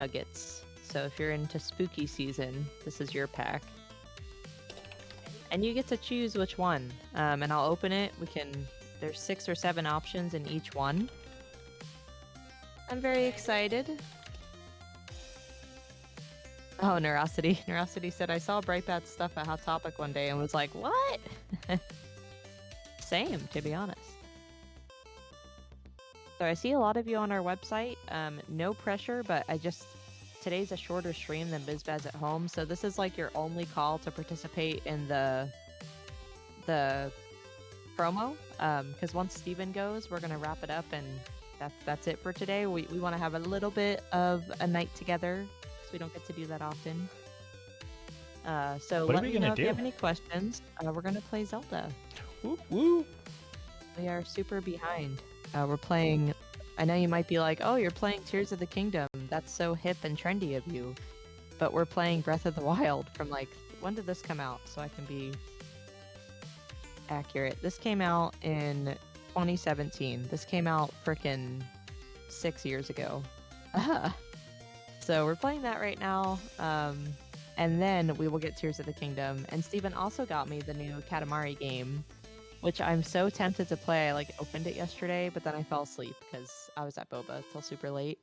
nuggets. So if you're into spooky season, this is your pack. And you get to choose which one. And I'll open it. There's 6 or 7 options in each one. I'm very excited. Oh, Nerosity. Nerosity said, I saw Brightbat's stuff at Hot Topic one day and was like, what? Same, to be honest. So I see a lot of you on our website. No pressure, but today's a shorter stream than BizBaz at home, so this is like your only call to participate in the promo. Because once Steven goes, we're gonna wrap it up, and that's it for today. We want to have a little bit of a night together, because we don't get to do that often. So what let are we me know gonna if do? you have any questions. We're gonna play Zelda. Woo woo. We are super behind. We're playing. I know you might be like, oh, you're playing Tears of the Kingdom. That's so hip and trendy of you. But we're playing Breath of the Wild from when did this come out? So I can be accurate. This came out in 2017. This came out frickin' 6 years ago. So we're playing that right now. And then we will get Tears of the Kingdom. And Steven also got me the new Katamari game, which I'm so tempted to play. I opened it yesterday, but then I fell asleep because I was at Boba till super late.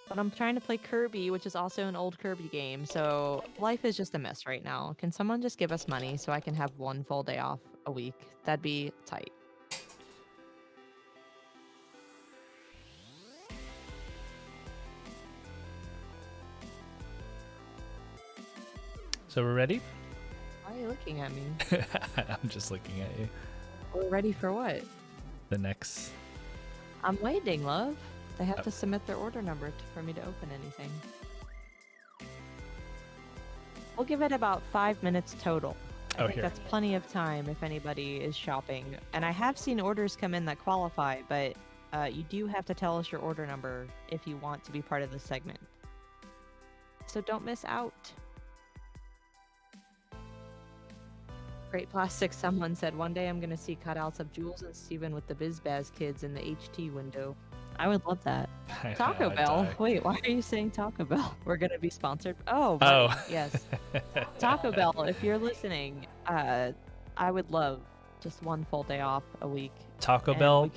But I'm trying to play Kirby, which is also an old Kirby game, so life is just a mess right now. Can someone just give us money so I can have one full day off a week? That'd be tight. So we're ready? Why are you looking at me? I'm just looking at you. We're ready for what? The next. I'm waiting, love. They have to submit their order number for me to open anything. We'll give it about 5 minutes total. I think that's plenty of time if anybody is shopping. And I have seen orders come in that qualify, but you do have to tell us your order number if you want to be part of this segment. So don't miss out. Great Plastic, someone said, one day I'm going to see cutouts of Jules and Steven with the BizBaz kids in the HT window. I would love that. Taco Bell. Wait, why are you saying Taco Bell? We're going to be sponsored. Oh, yes. Taco Bell, if you're listening, I would love just one full day off a week. Taco Bell,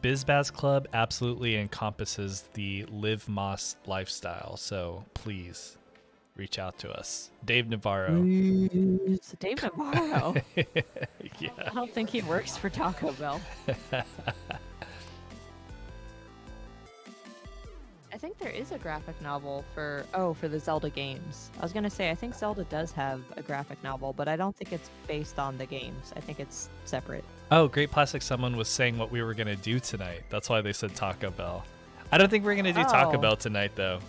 BizBaz Club absolutely encompasses the Live Moss lifestyle. So please reach out to us. Dave Navarro. Dave Navarro? Yeah. I don't think he works for Taco Bell. I think there is a graphic novel for the Zelda games. I was going to say, I think Zelda does have a graphic novel, but I don't think it's based on the games. I think it's separate. Oh, Great Plastic, someone was saying what we were going to do tonight. That's why they said Taco Bell. I don't think we're going to do Taco Bell tonight, though.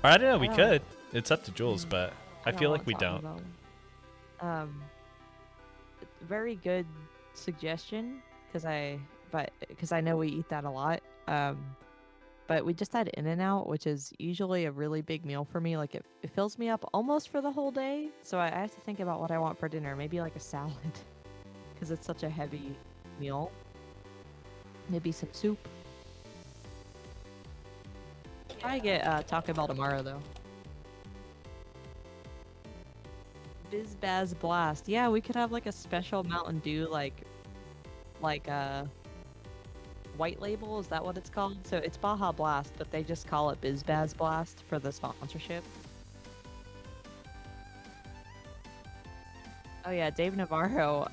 Or I don't know, we could. It's up to Jules, but I feel like we don't. Very good suggestion, because I know we eat that a lot. But we just had In-N-Out, which is usually a really big meal for me. It fills me up almost for the whole day. So I have to think about what I want for dinner. Maybe a salad, because it's such a heavy meal. Maybe some soup. I get Taco Bell tomorrow, though. BizBaz Blast. Yeah, we could have a special Mountain Dew, white label, is that what it's called? So it's Baja Blast, but they just call it BizBaz Blast for the sponsorship. Oh yeah, Dave Navarro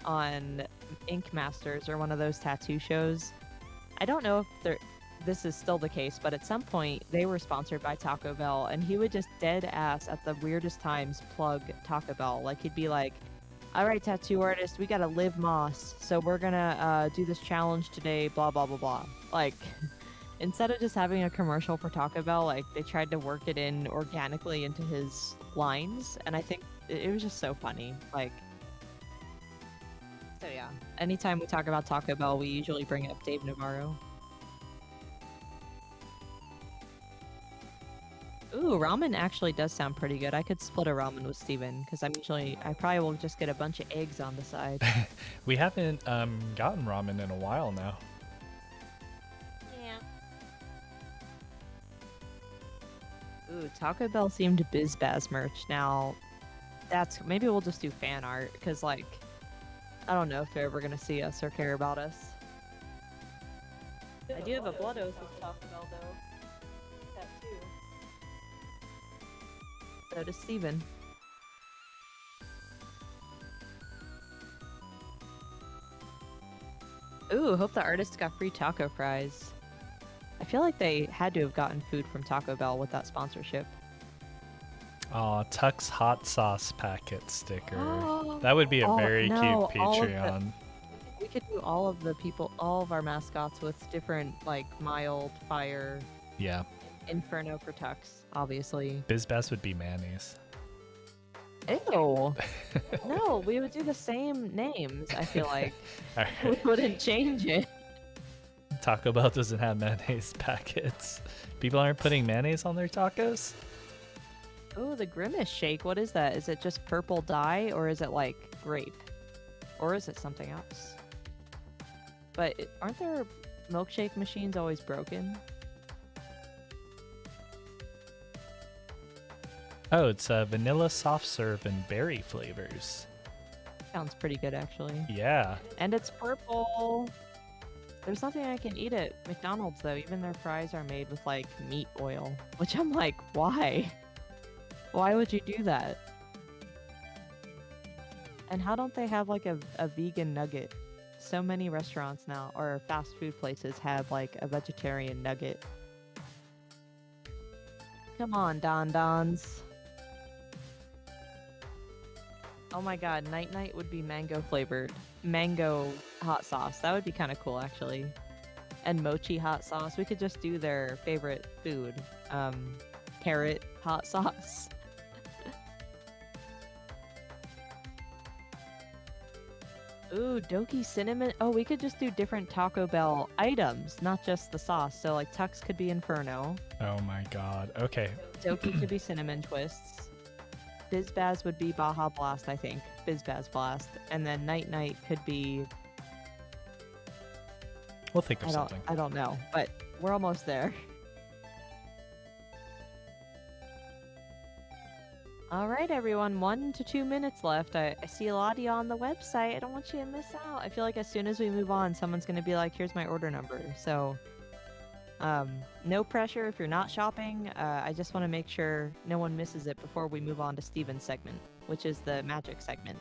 on Ink Masters, or one of those tattoo shows. I don't know if this is still the case, but at some point they were sponsored by Taco Bell, and he would just dead ass at the weirdest times plug Taco Bell. He'd be like, all right, tattoo artist, we gotta live moss, so we're gonna do this challenge today, blah, blah, blah, blah. Instead of just having a commercial for Taco Bell, they tried to work it in organically into his lines, and I think it was just so funny. So yeah, anytime we talk about Taco Bell, we usually bring up Dave Navarro. Ooh, ramen actually does sound pretty good. I could split a ramen with Steven, because I probably will just get a bunch of eggs on the side. We haven't gotten ramen in a while now. Yeah. Ooh, Taco Bell themed BizBaz merch. Now, maybe we'll just do fan art because, like, I don't know if they're ever gonna see us or care about us. I do have a blood oath with Taco Bell though. That too. So does Steven. Ooh, hope the artist got free taco fries. I feel like they had to have gotten food from Taco Bell with that sponsorship. Aw, Tuck's hot sauce packet sticker. Oh, That would be a very no, cute all of Patreon. We could do all of the people, all of our mascots with different, like, mild, fire, Yeah. Inferno for Tux, obviously. BizBaz would be mayonnaise. Ew. No, we would do the same names, I feel like. All We right. wouldn't change it. Taco Bell doesn't have mayonnaise packets. People aren't putting mayonnaise on their tacos? Oh, the Grimace shake. What is that? Is it just purple dye or is it like grape? Or is it something else? But aren't there milkshake machines always broken? Oh, it's vanilla soft serve and berry flavors. Sounds pretty good, actually. Yeah. And it's purple. There's nothing I can eat at McDonald's, though. Even their fries are made with, like, meat oil. Which I'm like, why? Why would you do that? And how don't they have, like, a vegan nugget? So many restaurants now, or fast food places, have, like, a vegetarian nugget. Come on, Don Dons. Oh my god, Night Night would be mango flavored. Mango hot sauce. That would be kind of cool, actually. And mochi hot sauce. We could just do their favorite food. Carrot hot sauce. Ooh, Doki cinnamon. Oh, we could just do different Taco Bell items, not just the sauce. So, like, Tux could be Inferno. Oh my god. Okay. Doki could be cinnamon twists. BizBaz would be Baja Blast, I think. BizBaz Blast. And then Night Night could be... We'll think of something. I don't know, but we're almost there. All right, everyone. 1 to 2 minutes left. I see a lot of you on the website. I don't want you to miss out. I feel like as soon as we move on, someone's going to be like, here's my order number. So... no pressure if you're not shopping. I just want to make sure no one misses it before we move on to Steven's segment, which is the magic segment.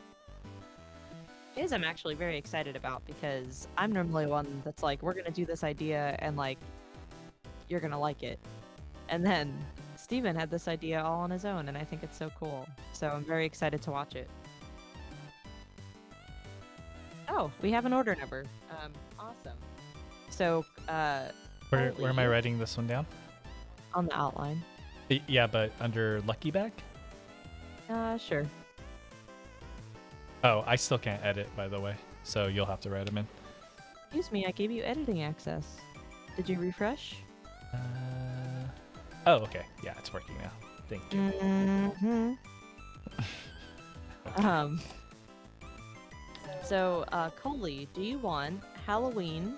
Is I'm actually very excited about because I'm normally one that's like, we're gonna do this idea and like, you're gonna like it. And then Steven had this idea all on his own and I think it's so cool. So I'm very excited to watch it. Oh, we have an order number. Awesome. So, Where am I writing this one down? on the outline. Yeah, but under Lucky Bag? Sure. Oh, I still can't edit, by the way, so you'll have to write them in. Excuse me, I gave you editing access. Did you refresh? Oh, okay. Yeah, it's working now. Thank you. Mm-hmm. Okay. So, Coley, do you want Halloween,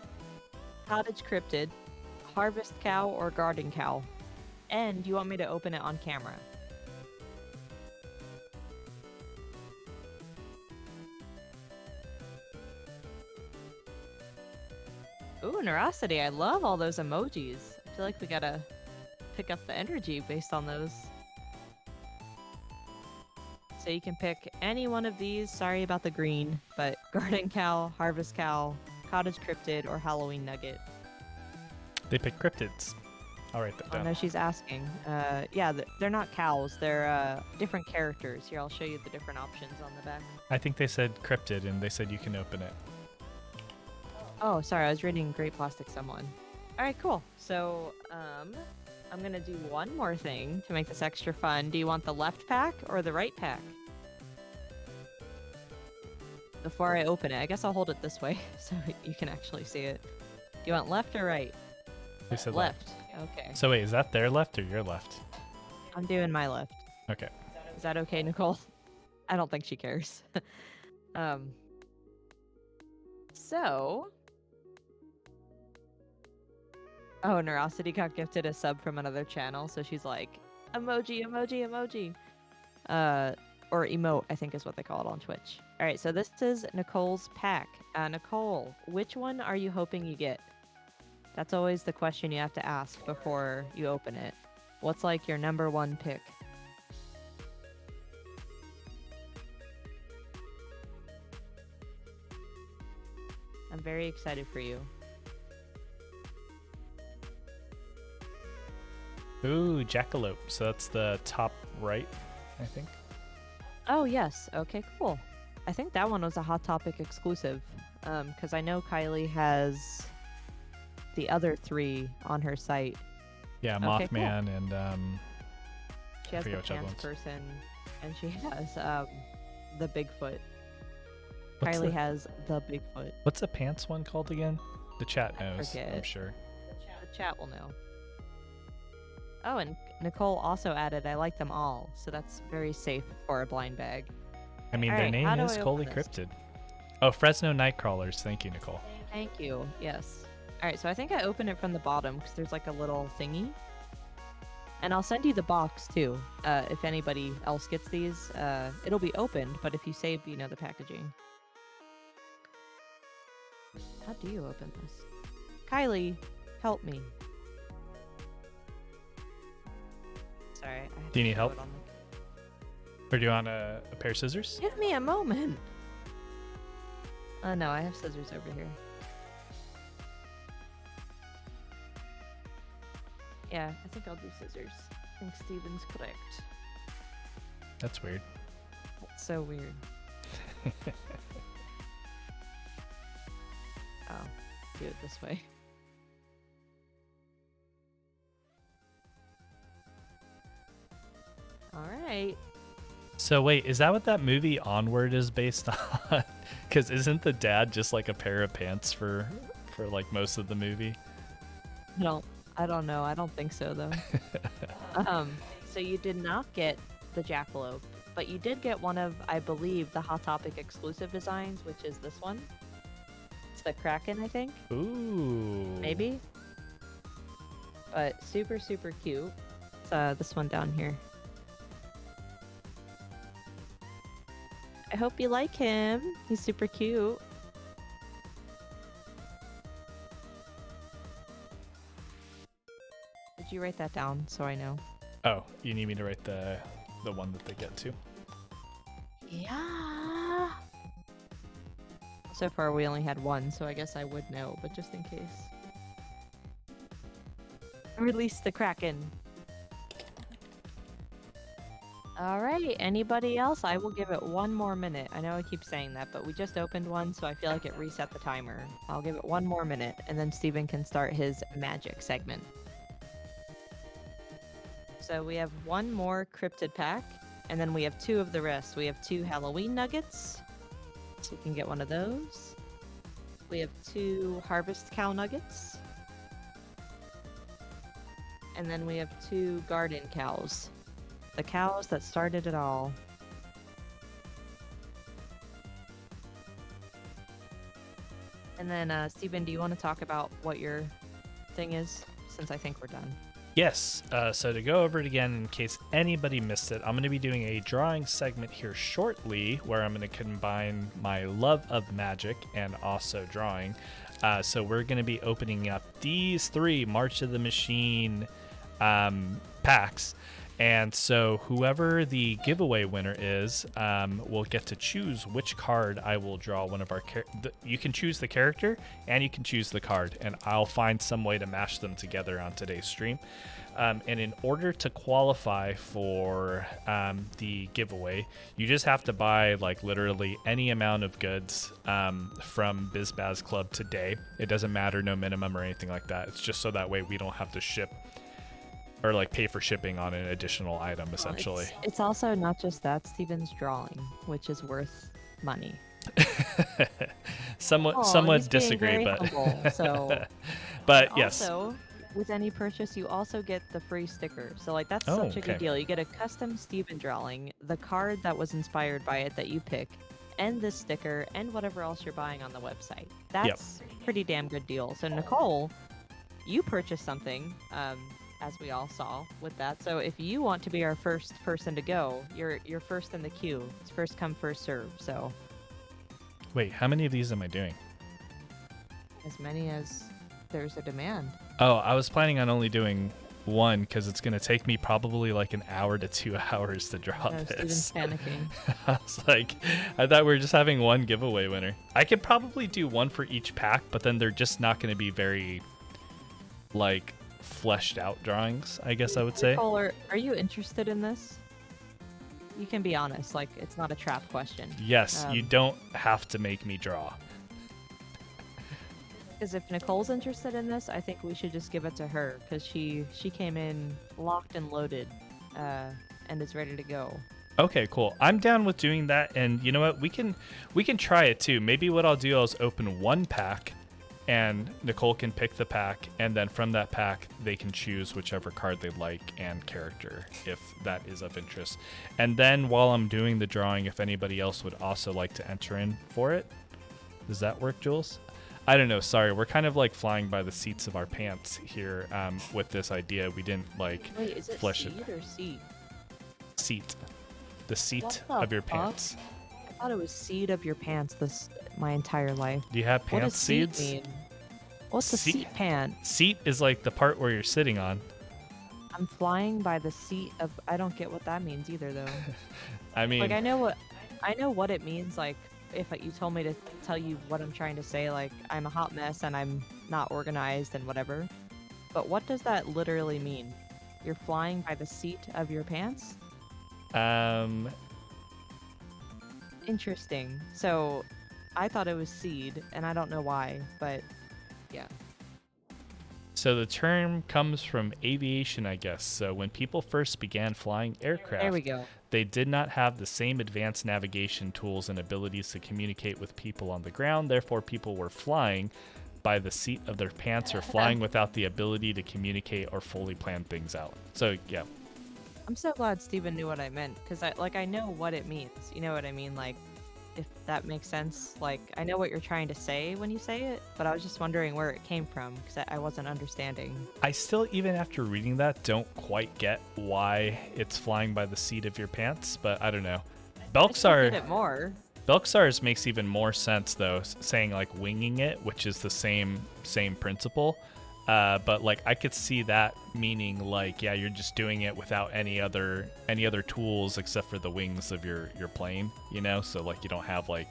Cottage Cryptid, Harvest Cow, or Garden Cow? And do you want me to open it on camera? Ooh, Nerosity, I love all those emojis. I feel like we gotta pick up the energy based on those. So you can pick any one of these. Sorry about the green, but Garden Cow, Harvest Cow, Cottage Cryptid, or Halloween Nugget. They pick cryptids. I'll write that Oh down. no, she's asking. Yeah, they're not cows. They're different characters. Here, I'll show you the different options on the back. I think they said cryptid, and they said you can open it. Oh, sorry, I was reading Great Plastic Someone. All right, cool. So, I'm gonna do one more thing to make this extra fun. Do you want the left pack or the right pack? Before I open it, I guess I'll hold it this way so you can actually see it. Do you want left or right? They said Left. Okay. So wait, is that their left or your left? I'm doing my left. Okay. Is that okay, Nicole? I don't think she cares. So... Oh, Nerosity got gifted a sub from another channel, so she's like, Emoji, emoji, emoji. Or emote, I think is what they call it on Twitch. All right, so this is Nicole's pack. Nicole, which one are you hoping you get? That's always the question you have to ask before you open it. What's like your number one pick? I'm very excited for you. Ooh, Jackalope. So that's the top right, I think. Oh, yes. Okay, cool. I think that one was a Hot Topic exclusive. Because I know Kylie has the other 3 on her site. Yeah, Okay, cool. Mothman and She has the forget which other pants ones. person, and she has the Bigfoot. What's Kylie the- has the Bigfoot. What's the pants one called again? The chat I knows, I'm forget. sure. The chat will know. Oh, and Nicole also added, I like them all, so that's very safe for a blind bag. I mean, All their right, name how do is I Holy open this? Cryptid. Oh, Fresno Nightcrawlers. Thank you, Nicole. Thank you. Yes. All right, so I think I open it from the bottom because there's like a little thingy. And I'll send you the box too. If anybody else gets these, it'll be opened, but if you save, the packaging. How do you open this? Kylie, help me. Sorry. I have Do you to need show help? it on Or do you want a pair of scissors? Give me a moment. No, I have scissors over here. Yeah, I think I'll do scissors. I think Steven's correct. That's weird. That's so weird. Oh, do it this way. All right. So wait, is that what that movie Onward is based on? Because isn't the dad just like a pair of pants for like most of the movie? I don't know. I don't think so though. So you did not get the jackalope, but you did get one of, I believe, the Hot Topic exclusive designs, which is this one. It's the Kraken, I think. Ooh. Maybe. But super, super cute. It's this one down here. I hope you like him. He's super cute. Did you write that down so I know? Oh, you need me to write the one that they get to? Yeah. So far we only had one, so I guess I would know, but just in case. Release the Kraken. All right, anybody else? I will give it one more minute. I know I keep saying that, but we just opened one, so I feel like it reset the timer. I'll give it one more minute, and then Steven can start his magic segment. So we have one more cryptid pack, and then we have 2 of the rest. We have 2 Halloween nuggets, so you can get one of those. We have 2 harvest cow nuggets. And then we have 2 garden cows. The cows that started it all. And then, Steven, do you want to talk about what your thing is? Since I think we're done. Yes. So to go over it again, in case anybody missed it, I'm going to be doing a drawing segment here shortly where I'm going to combine my love of magic and also drawing. So we're going to be opening up these 3 March of the Machine packs. And so whoever the giveaway winner is will get to choose which card I will draw. One of our you can choose the character and you can choose the card, and I'll find some way to mash them together on today's stream. And in order to qualify for the giveaway, you just have to buy like literally any amount of goods from BizBaz Club today. It doesn't matter, no minimum or anything like that. It's just so that way we don't have to ship or like pay for shipping on an additional item, essentially. It's also not just that, Steven's drawing, which is worth money. Somewhat he's being disagree, very but humble, so but yes. Also, with any purchase, you also get the free sticker. So like that's Oh, such a okay. good deal. You get a custom Steven drawing, the card that was inspired by it that you pick, and this sticker, and whatever else you're buying on the website. That's pretty damn good deal. So Nicole, you purchased something. as we all saw with that. So if you want to be our first person to go, you're first in the queue. It's first come, first serve. So Wait, how many of these am I doing? as many as there's a demand. Oh, I was planning on only doing one because it's going to take me probably like an hour to 2 hours to draw No, this. Steven's panicking. I was like, I thought we were just having one giveaway winner. I could probably do one for each pack, but then they're just not going to be very, like, fleshed out drawings, I guess I would say. Nicole, are you interested in this? You can be honest. Like, it's not a trap question. Yes, you don't have to make me draw. Because if Nicole's interested in this, I think we should just give it to her because she came in locked and loaded, and is ready to go. Okay, cool. I'm down with doing that, and you know what? We can try it too. Maybe what I'll do is open one pack, and Nicole can pick the pack, and then from that pack they can choose whichever card they like and character if that is of interest. And then while I'm doing the drawing, if anybody else would also like to enter in for it, does that work, Jules? I don't know. Sorry, we're kind of like flying by the seats of our pants here with this idea. We didn't like Wait, is it flesh seed it. or seat? Seat. The seat What the of your fuck? pants. I thought it was seed of your pants my entire life. Do you have What pants does seat seeds? mean? What's a Seat- seat pant? Seat is like the part where you're sitting on. I'm flying by the seat of. I don't get what that means either, though. I mean, Like I know what it means. Like if you told me to tell you what I'm trying to say, like I'm a hot mess and I'm not organized and whatever. But what does that literally mean? You're flying by the seat of your pants? Interesting. So I thought it was seed, and I don't know why, but yeah. so the term comes from aviation, I guess. So when people first began flying aircraft, There we go. they did not have the same advanced navigation tools and abilities to communicate with people on the ground. Therefore, people were flying by the seat of their pants or flying without the ability to communicate or fully plan things out. So, yeah. I'm so glad Steven knew what I meant, because I know what it means. You know what I mean? Like, if that makes sense. Like, I know what you're trying to say when you say it, but I was just wondering where it came from, because I wasn't understanding. I still, even after reading that, don't quite get why it's flying by the seat of your pants, but I don't know. I still get it more. Belksar's makes even more sense though, saying like winging it, which is the same principle. But like I could see that meaning like, yeah, you're just doing it without any other tools except for the wings of your plane, you know? So like you don't have like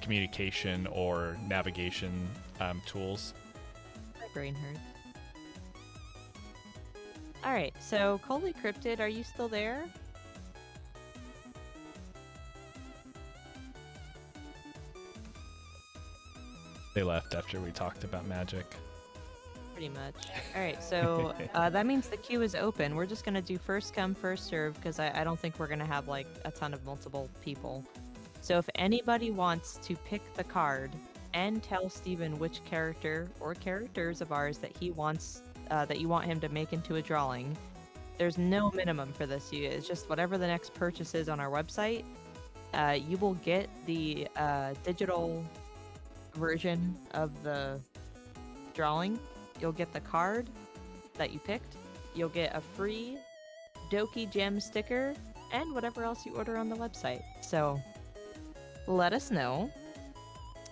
communication or navigation tools. My brain hurts. All right, so Coley Cryptid, are you still there? They left after we talked about magic. Pretty much. All right, so that means the queue is open. We're just going to do first come, first serve, because I don't think we're going to have like a ton of multiple people. So if anybody wants to pick the card and tell Steven which character or characters of ours that he wants, that you want him to make into a drawing, there's no minimum for this. It's just whatever the next purchase is on our website. You will get the digital version of the drawing. You'll get the card that you picked. You'll get a free Doki gem sticker and whatever else you order on the website. So let us know.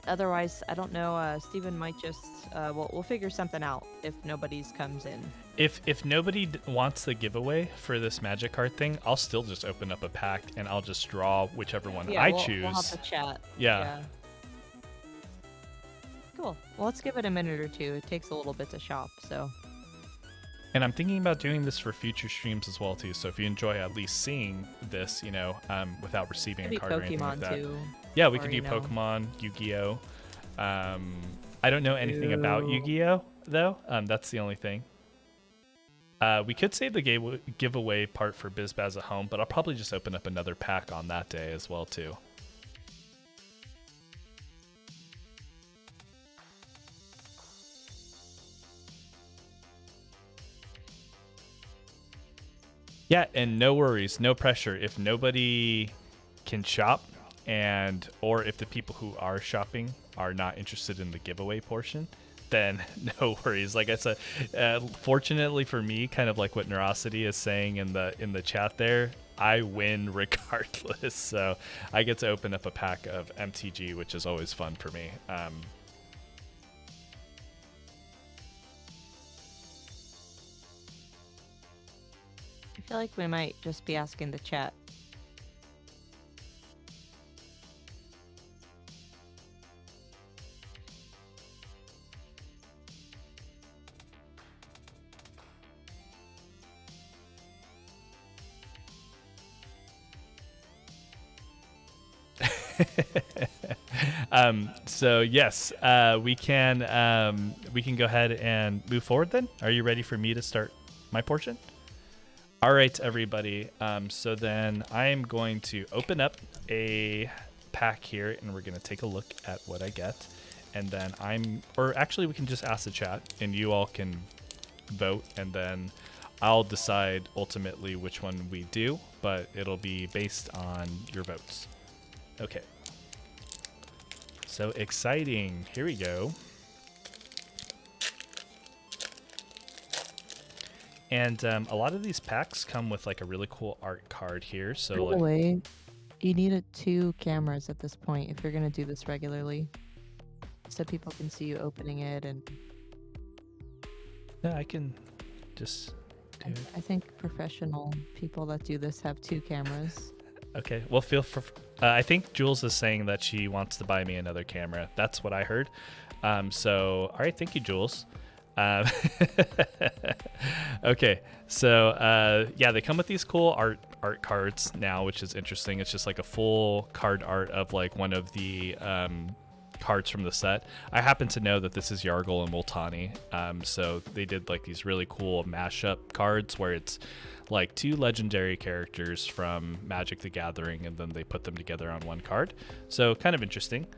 Otherwise, I don't know. Steven might just we'll figure something out if nobody's comes in. If nobody wants the giveaway for this magic card thing, I'll still just open up a pack and I'll just draw whichever one I choose. We'll have the chat. Yeah. Cool. Well, let's give it a minute or two. It takes a little bit to shop, so. And I'm thinking about doing this for future streams as well too. So if you enjoy at least seeing this, you know, without receiving Maybe a card or anything like Pokemon that. too. Yeah, we or, could do you know. Pokemon, Yu-Gi-Oh. I don't know anything about Yu-Gi-Oh though. That's the only thing. We could save the giveaway part for BizBaz at home, but I'll probably just open up another pack on that day as well too. Yeah, and no worries, no pressure. If nobody can shop or if the people who are shopping are not interested in the giveaway portion, then no worries. Like I said, fortunately for me, kind of like what Nerosity is saying in the chat there, I win regardless. So I get to open up a pack of MTG, which is always fun for me. I feel like we might just be asking the chat. So yes, we can go ahead and move forward then. Are you ready for me to start my portion? All right, everybody. So then I'm going to open up a pack here, and we're going to take a look at what I get. And then actually we can just ask the chat, and you all can vote, and then I'll decide ultimately which one we do, but it'll be based on your votes. Okay. So exciting. Here we go. And a lot of these packs come with like a really cool art card here. So By the way, you need 2 cameras at this point if you're going to do this regularly, so people can see you opening it. And yeah, I can just do it. I think professional people that do this have 2 cameras. Okay, well, I think Jules is saying that she wants to buy me another camera. That's what I heard. So, all right, thank you, Jules. Okay, so yeah, they come with these cool art cards now, which is interesting. It's just like a full card art of like one of the cards from the set. I happen to know that this is Yargle and Multani, so they did like these really cool mashup cards where it's like 2 legendary characters from Magic the Gathering, and then they put them together on one card. So kind of interesting.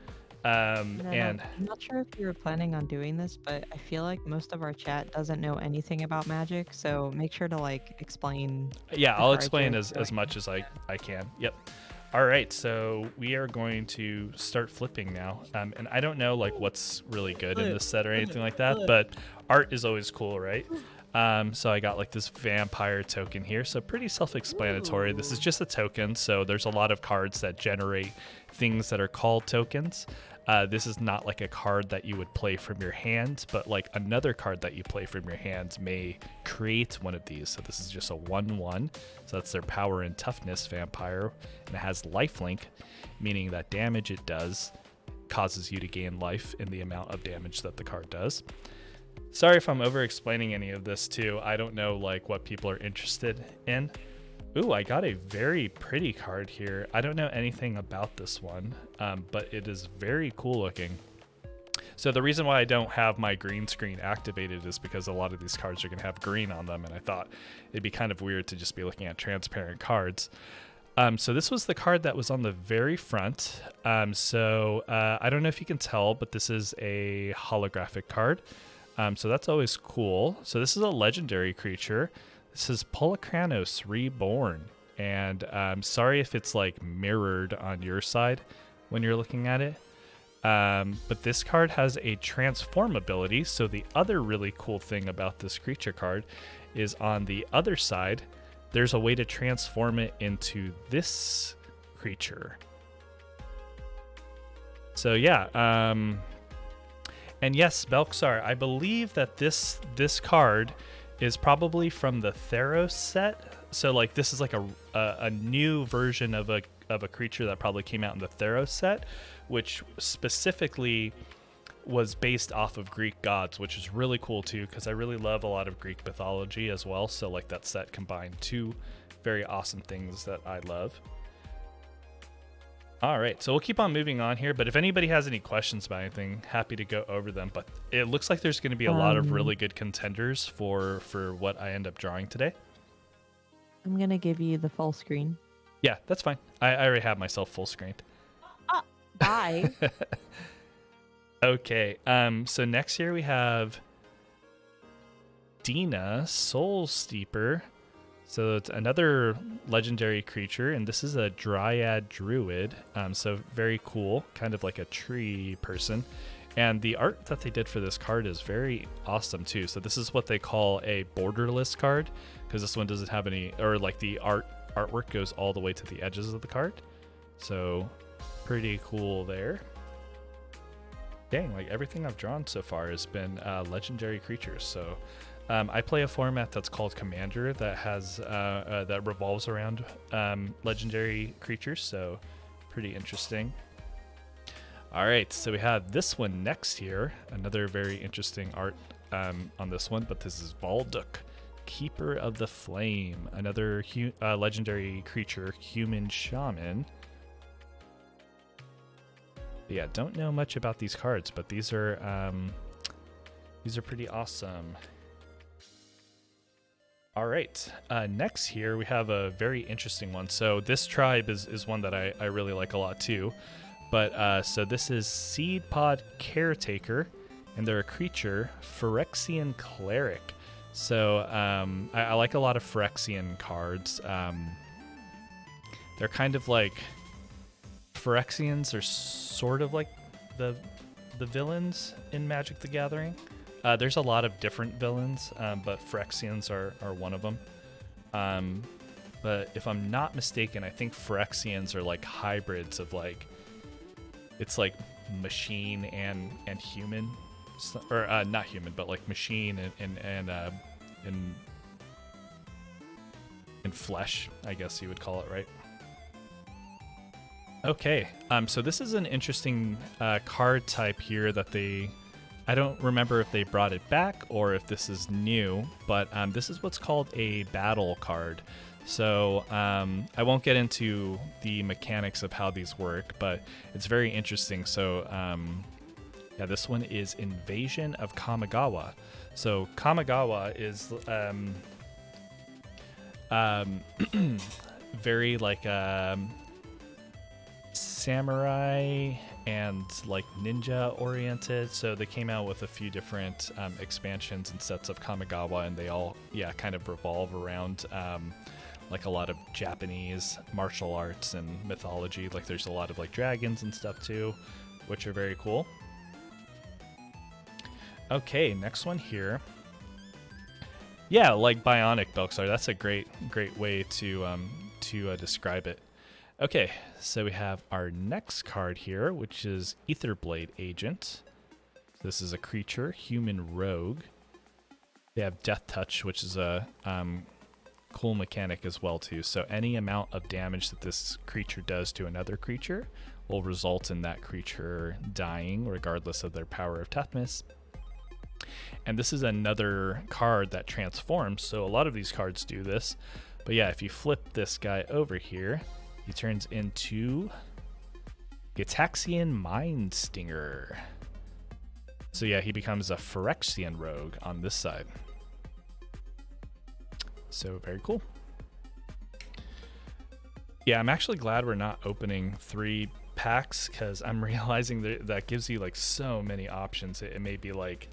And I'm not sure if you were planning on doing this, but I feel like most of our chat doesn't know anything about Magic, so make sure to like explain. Yeah, I'll explain as much as I can. Yep. All right, so we are going to start flipping now. And I don't know like what's really good in this set or anything like that, but art is always cool, right? So I got like this vampire token here, so pretty self-explanatory. This is just a token, so there's a lot of cards that generate things that are called tokens. This is not like a card that you would play from your hand, but like another card that you play from your hand may create one of these. So this is just a 1/1, so that's their power and toughness vampire, and it has lifelink, meaning that damage it does causes you to gain life in the amount of damage that the card does. Sorry if I'm over explaining any of this too. I don't know like what people are interested in. Ooh, I got a very pretty card here. I don't know anything about this one, but it is very cool looking. So the reason why I don't have my green screen activated is because a lot of these cards are going to have green on them, and I thought it'd be kind of weird to just be looking at transparent cards. So this was the card that was on the very front. I don't know if you can tell, but this is a holographic card. So that's always cool. So this is a legendary creature. This is Polakranos Reborn. And sorry if it's like mirrored on your side when you're looking at it. But this card has a transform ability. So the other really cool thing about this creature card is on the other side, there's a way to transform it into this creature. So yeah, and yes, Belksar, I believe that this card is probably from the Theros set. So like this is like a new version of a creature that probably came out in the Theros set, which specifically was based off of Greek gods, which is really cool too, because I really love a lot of Greek mythology as well. So like that set combined 2 very awesome things that I love. All right, so we'll keep on moving on here, but if anybody has any questions about anything, happy to go over them. But it looks like there's going to be a lot of really good contenders for what I end up drawing today. I'm going to give you the full screen. Yeah, that's fine. I already have myself full screened. Bye. Okay, so next here we have Dina, Soul Steeper. So it's another legendary creature, and this is a Dryad Druid. So very cool, kind of like a tree person. And the art that they did for this card is very awesome too. So this is what they call a borderless card, because this one doesn't have any, or like the artwork goes all the way to the edges of the card. So pretty cool there. Dang, like everything I've drawn so far has been legendary creatures. So I play a format that's called Commander that has that revolves around legendary creatures. So pretty interesting. All right, so we have this one next here. Another very interesting art on this one, but this is Valduk, Keeper of the Flame, another legendary creature, human shaman. Yeah, don't know much about these cards, but these are pretty awesome. All right, next here we have a very interesting one. So this tribe is one that I really like a lot too. But so this is Seed Pod Caretaker, and they're a creature, Phyrexian Cleric. So I like a lot of Phyrexian cards. They're kind of like, Phyrexians are sort of like the villains in Magic the Gathering. There's a lot of different villains, but Phyrexians are one of them. But if I'm not mistaken, I think Phyrexians are like hybrids of like, it's like machine and human, or not human, but like machine and flesh, I guess you would call it, right? Okay, so this is an interesting card type here that I don't remember if they brought it back or if this is new, but this is what's called a battle card. So I won't get into the mechanics of how these work, but it's very interesting. So yeah, this one is Invasion of Kamigawa. So Kamigawa is very like samurai and like ninja oriented. So they came out with a few different expansions and sets of Kamigawa, and they all kind of revolve around like a lot of Japanese martial arts and mythology. Like there's a lot of like dragons and stuff too, which are very cool. Okay, next one here. Yeah, like Bionic Belksar. That's a great way to describe it. Okay, so we have our next card here, which is Etherblade Agent. This is a creature, human rogue. They have Death Touch, which is a cool mechanic as well too. So any amount of damage that this creature does to another creature will result in that creature dying, regardless of their power of toughness. And this is another card that transforms, so a lot of these cards do this. But yeah, if you flip this guy over here, he turns into Gitaxian Mind Stinger. So yeah, he becomes a Phyrexian rogue on this side. So very cool. Yeah, I'm actually glad we're not opening 3 packs, because I'm realizing that gives you like so many options. It may be like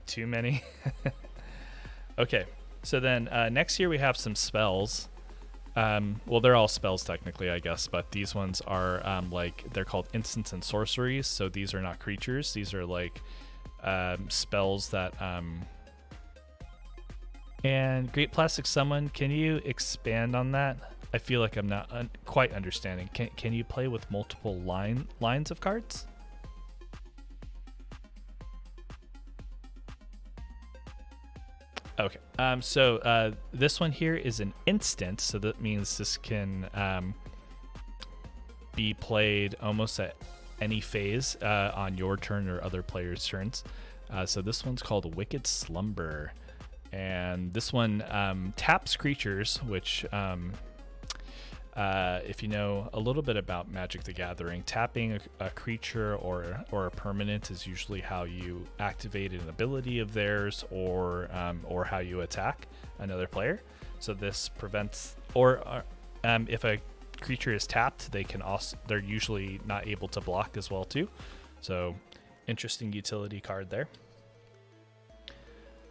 too many. Okay, so then next here we have some spells. Well, they're all spells technically, I guess, but these ones are like, they're called instants and sorceries. So these are not creatures. These are like spells that and Great Plastic Summon, can you expand on that? I feel like I'm not quite understanding. Can you play with multiple lines of cards? Okay, so this one here is an instant, so that means this can be played almost at any phase on your turn or other players' turns. So this one's called Wicked Slumber, and this one taps creatures, which if you know a little bit about Magic the Gathering, tapping a creature or a permanent is usually how you activate an ability of theirs, or how you attack another player. So this prevents, or if a creature is tapped, they're usually not able to block as well too. So interesting utility card there.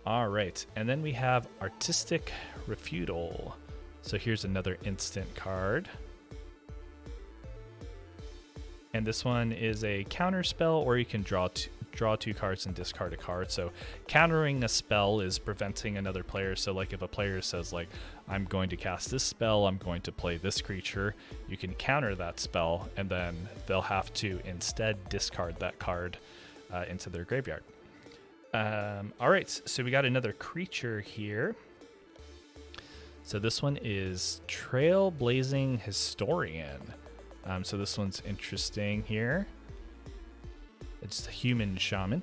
All right, and then we have Artistic Refutal. So here's another instant card. And this one is a counter spell, or you can draw draw 2 cards and discard a card. So countering a spell is preventing another player. So like if a player says like, I'm going to cast this spell, I'm going to play this creature, you can counter that spell, and then they'll have to instead discard that card into their graveyard. All right, so we got another creature here. So this one is Trailblazing Historian. So this one's interesting here. It's the human shaman.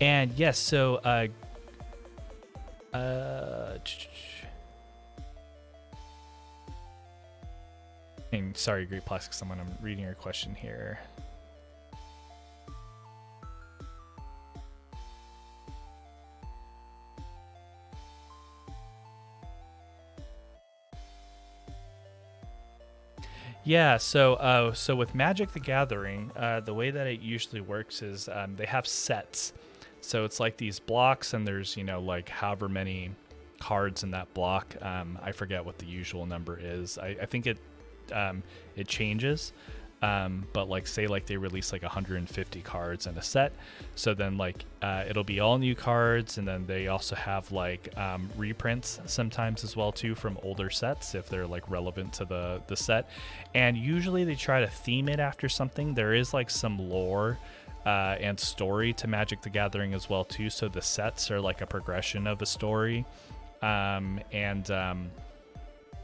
And yes, so and sorry, Great Plastic Someone, I'm reading your question here. Yeah, so with Magic the Gathering, the way that it usually works is they have sets. So it's like these blocks, and there's, you know, like however many cards in that block. I forget what the usual number is. I think it changes. But like say like they release like 150 cards in a set, so then like it'll be all new cards, and then they also have like reprints sometimes as well too from older sets if they're like relevant to the set. And usually they try to theme it after something. There is like some lore and story to Magic the Gathering as well too, so the sets are like a progression of a story.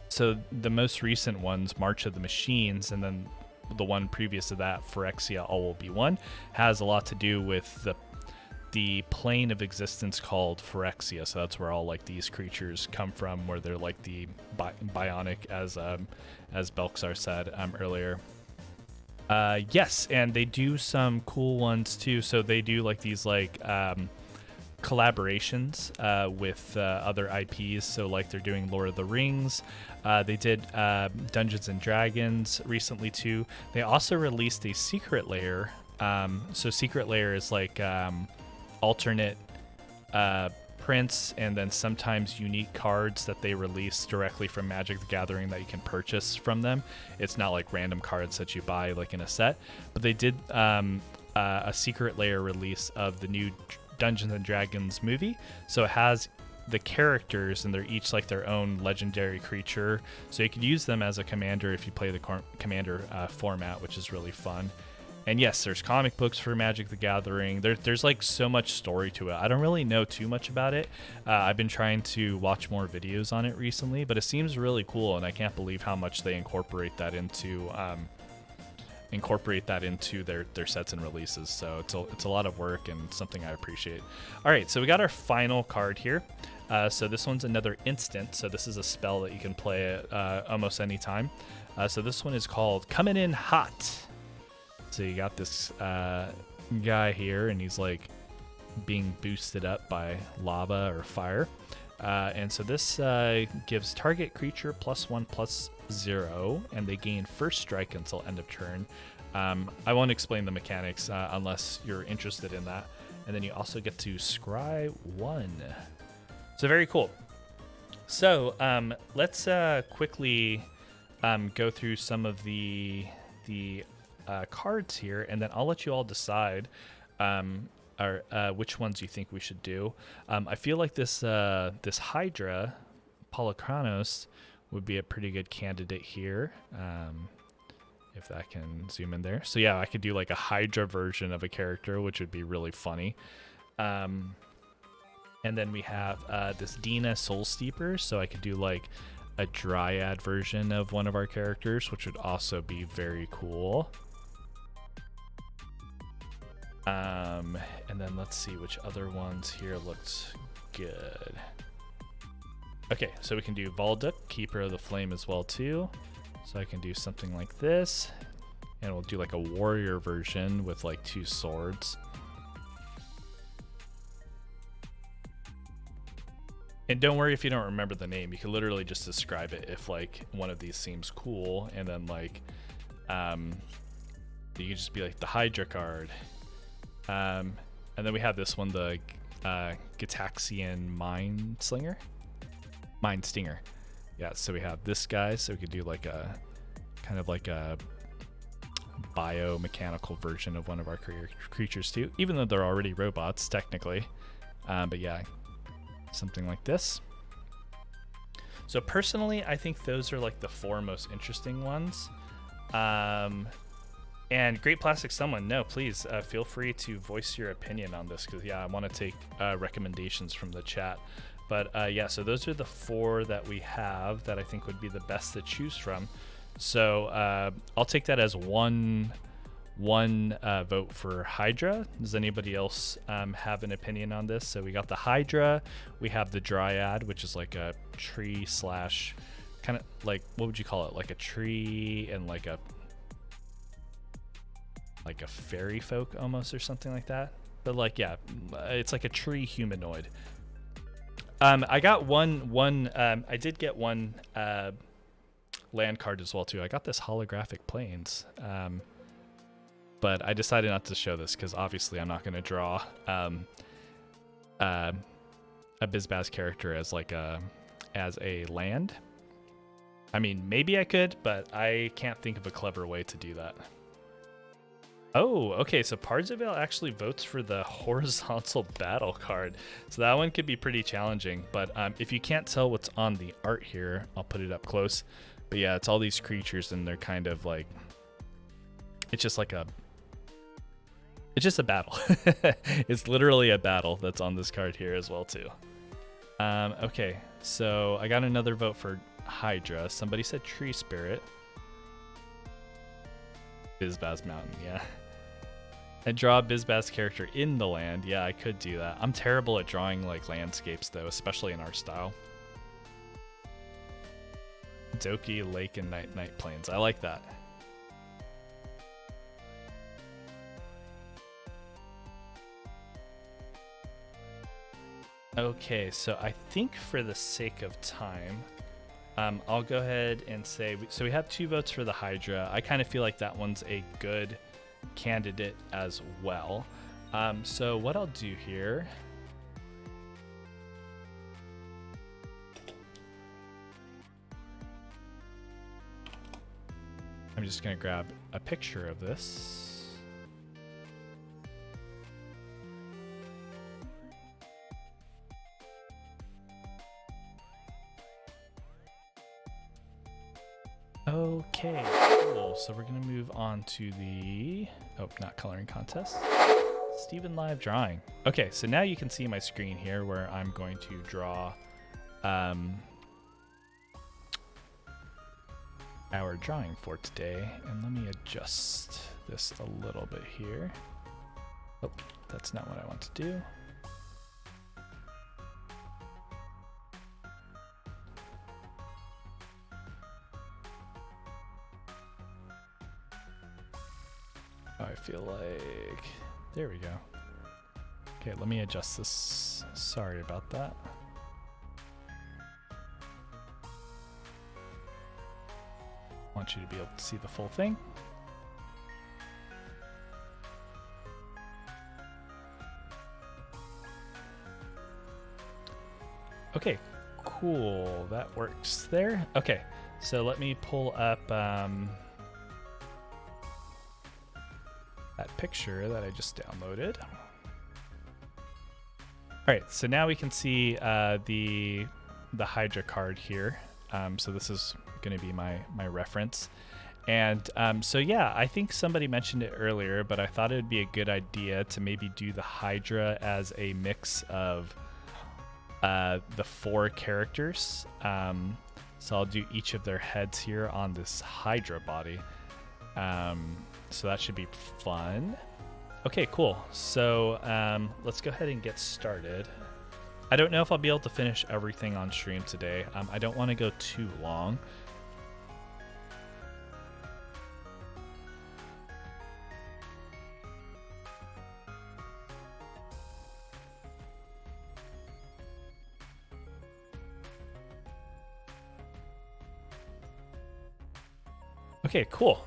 So the most recent ones, March of the Machines, and then the one previous to that, Phyrexia All Will Be One, has a lot to do with the plane of existence called Phyrexia. So that's where all like these creatures come from, where they're like the bionic, as Belksar said earlier. Yes, and they do some cool ones too. So they do like these like collaborations with other IPs. So like they're doing Lord of the Rings. They did Dungeons and Dragons recently too. They also released a Secret Lair. So Secret Lair is like alternate prints and then sometimes unique cards that they release directly from Magic the Gathering that you can purchase from them. It's not like random cards that you buy like in a set, but they did a Secret Lair release of the new Dungeons and Dragons movie. So it has the characters, and they're each like their own legendary creature, so you could use them as a commander if you play the commander format, which is really fun. And yes, there's comic books for Magic the Gathering. There's like so much story to it. I don't really know too much about it. I've been trying to watch more videos on it recently, but it seems really cool, and I can't believe how much they incorporate that into their sets and releases. So it's a lot of work and something I appreciate. All right, so we got our final card here. So this one's another instant. So this is a spell that you can play at almost any time. So this one is called Coming In Hot. So you got this guy here, and he's like being boosted up by lava or fire. And so this gives target creature +1/+0, and they gain first strike until end of turn. I won't explain the mechanics unless you're interested in that. And then you also get to scry 1. So very cool. So let's quickly go through some of the cards here, and then I'll let you all decide which ones you think we should do. I feel like this Hydra, Polychronos, would be a pretty good candidate here. If that can zoom in there. So yeah, I could do like a Hydra version of a character, which would be really funny. And then we have this Dina Soul Steeper, so I could do like a Dryad version of one of our characters, which would also be very cool. And then let's see which other ones here looked good. Okay, so we can do Valduk, Keeper of the Flame as well too. So I can do something like this, and we'll do like a warrior version with like 2 swords. And don't worry if you don't remember the name. You can literally just describe it if like one of these seems cool, and then like you can just be like the Hydra card. And then we have this one, the Gitaxian Mind Stinger. Yeah, so we have this guy, so we could do like a kind of like a biomechanical version of one of our creatures too, even though they're already robots technically. But yeah, something like this. So personally, I think those are like the 4 most interesting ones. And Great Plastic Someone, no, please feel free to voice your opinion on this, because yeah, I want to take recommendations from the chat. But yeah, so those are the 4 that we have that I think would be the best to choose from. So I'll take that as one vote for Hydra. Does anybody else have an opinion on this? So we got the Hydra, we have the Dryad, which is like a tree slash kind of like, what would you call it? Like a tree and like a fairy folk almost, or something like that. But like, yeah, it's like a tree humanoid. I got one I did get one land card as well too. I got this holographic plains, but I decided not to show this because obviously I'm not going to draw a BizBaz character as like as a land. I mean, maybe I could, but I can't think of a clever way to do that. Oh, okay, so Parzival actually votes for the horizontal battle card. So that one could be pretty challenging, but if you can't tell what's on the art here, I'll put it up close. But yeah, it's all these creatures and they're kind of like, it's just a battle. It's literally a battle that's on this card here as well too. Okay, so I got another vote for Hydra. Somebody said Tree Spirit. BizBaz Mountain, yeah. And draw a BizBaz character in the land. Yeah, I could do that. I'm terrible at drawing like landscapes though, especially in our style. Doki, Lake, and Night Plains. I like that. Okay, so I think for the sake of time, I'll go ahead and say, so we have 2 votes for the Hydra. I kind of feel like that one's a good candidate as well. So what I'll do here, I'm just going to grab a picture of this. Okay, cool. So we're going to move on to the, not coloring contest. Steven Live drawing. Okay, so now you can see my screen here where I'm going to draw our drawing for today. And let me adjust this a little bit here. Oh, that's not what I want to do. I feel like, there we go. Okay, let me adjust this. Sorry about that. I want you to be able to see the full thing. Okay, cool. That works there. Okay, so let me pull up that picture that I just downloaded. All right, so now we can see the Hydra card here. So this is going to be my reference. And so yeah, I think somebody mentioned it earlier, but I thought it would be a good idea to maybe do the Hydra as a mix of the 4 characters. So I'll do each of their heads here on this Hydra body. So that should be fun. Okay, cool. So let's go ahead and get started. I don't know if I'll be able to finish everything on stream today. I don't want to go too long. Okay, cool.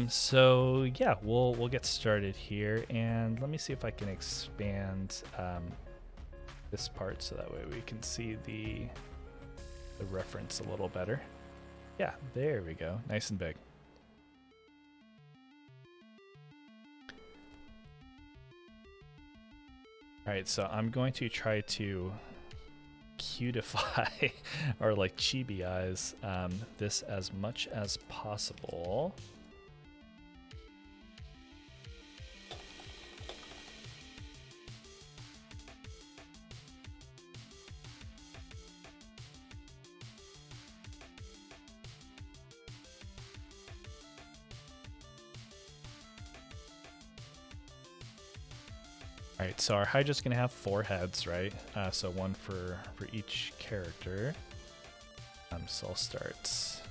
So yeah, we'll get started here, and let me see if I can expand this part so that way we can see the reference a little better. Yeah, there we go. Nice and big. All right, so I'm going to try to cutify or like chibi-eyes this as much as possible. All right, so our Hydra's gonna have 4 heads, right? So one for each character. So I'll start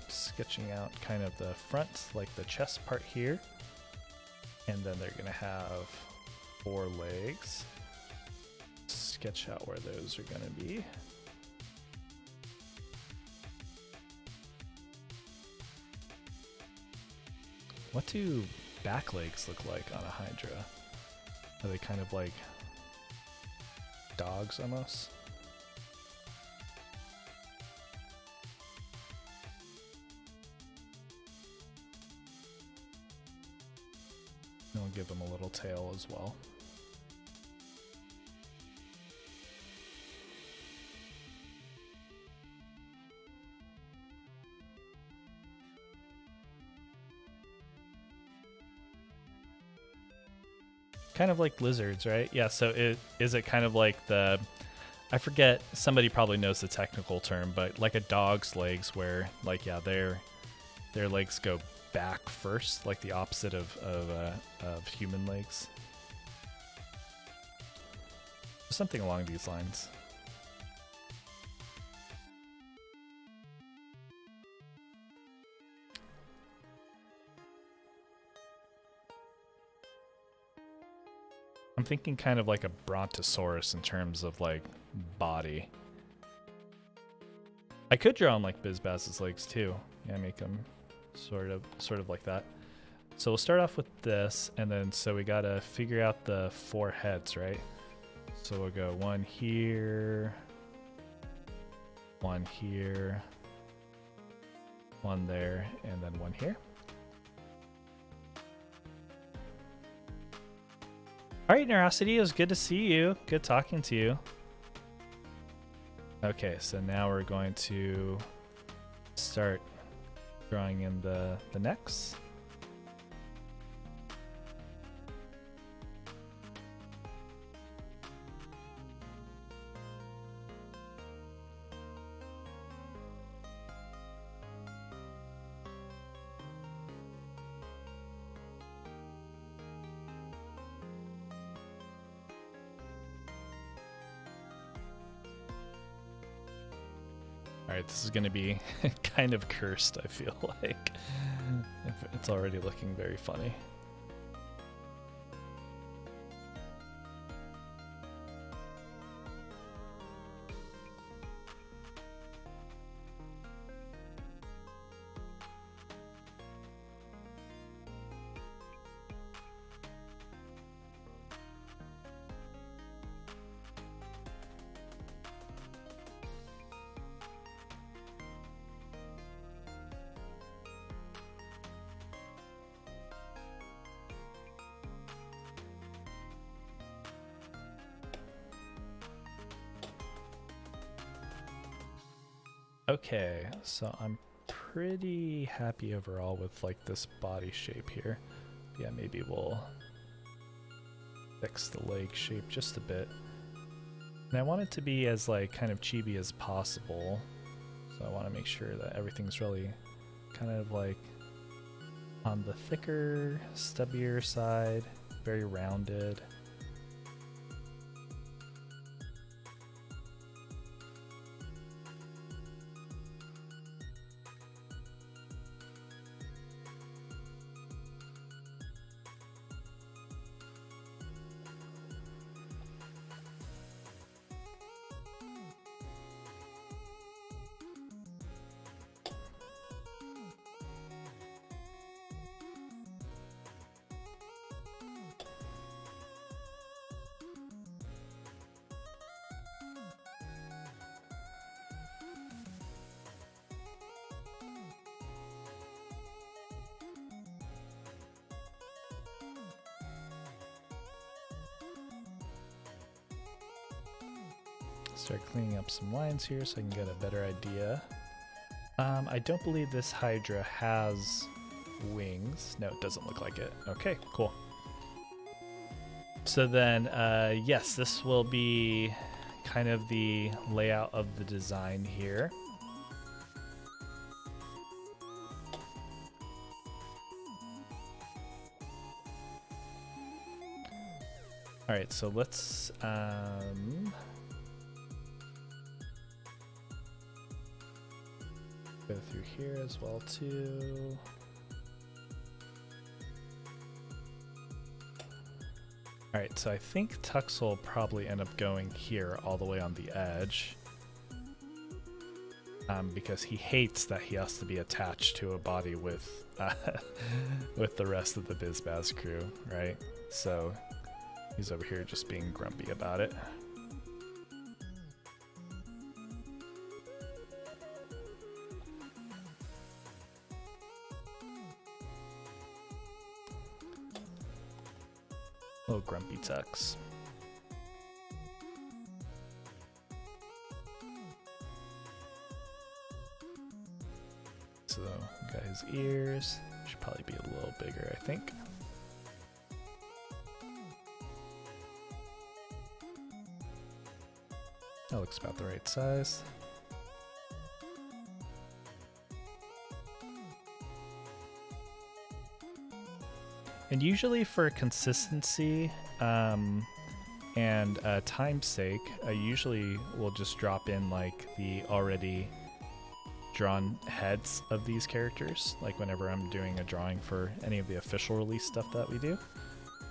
sketching out kind of the front, like the chest part here. And then they're gonna have 4 legs. Sketch out where those are gonna be. What do back legs look like on a Hydra? Are they kind of like dogs almost? And I'll give them a little tail as well. Kind of like lizards, right? Yeah, so is it kind of like the, I forget, somebody probably knows the technical term, but like a dog's legs where like, yeah, their legs go back first, like the opposite of human legs. Something along these lines. I'm thinking kind of like a brontosaurus in terms of like body. I could draw him like BizBaz's legs too. Yeah, make them sort of like that. So we'll start off with this, and then so we gotta figure out the 4 heads, right? So we'll go 1 here, 1 here, 1 there, and then 1 here. All right, Nerosity, it was good to see you. Good talking to you. Okay, so now we're going to start drawing in the necks. Alright, this is going to be kind of cursed, I feel like. It's already looking very funny. Okay, so I'm pretty happy overall with like this body shape here. Yeah, maybe we'll fix the leg shape just a bit. And I want it to be as like kind of chibi as possible. So I want to make sure that everything's really kind of like on the thicker, stubbier side, very rounded. Start cleaning up some lines here so I can get a better idea. I don't believe this Hydra has wings. No, it doesn't look like it. Okay, cool. So then, yes, this will be kind of the layout of the design here. All right, so let's go through here as well too. All right, so I think Tux will probably end up going here all the way on the edge, because he hates that he has to be attached to a body with with the rest of the BizBaz crew, right? So he's over here just being grumpy about it. Little grumpy Tux. So got his ears. Should probably be a little bigger, I think. That looks about the right size. And usually for consistency and time's sake, I usually will just drop in like the already drawn heads of these characters, like whenever I'm doing a drawing for any of the official release stuff that we do.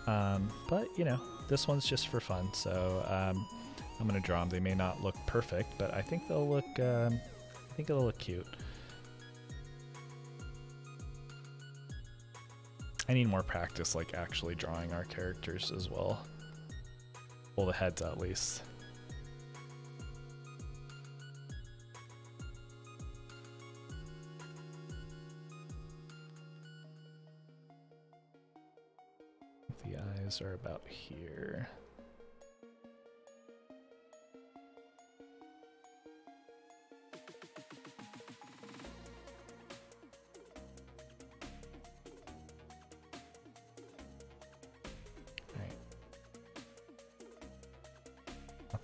But you know, this one's just for fun, so I'm gonna draw them. They may not look perfect, but I think they'll look. I think it'll look cute. I need more practice, like actually drawing our characters as well. Well, the heads at least. The eyes are about here.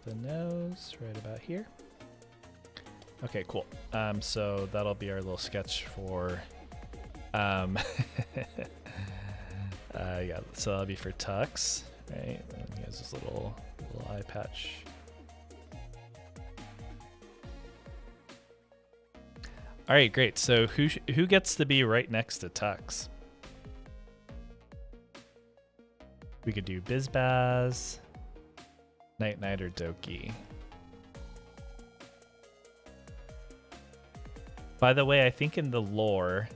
The nose right about here. Okay, cool. So that'll be our little sketch for yeah, so that'll be for Tux, right? And he has this little eye patch. All right, great. So who gets to be right next to Tux? We could do BizBaz, Night or Doki. By the way, I think in the lore,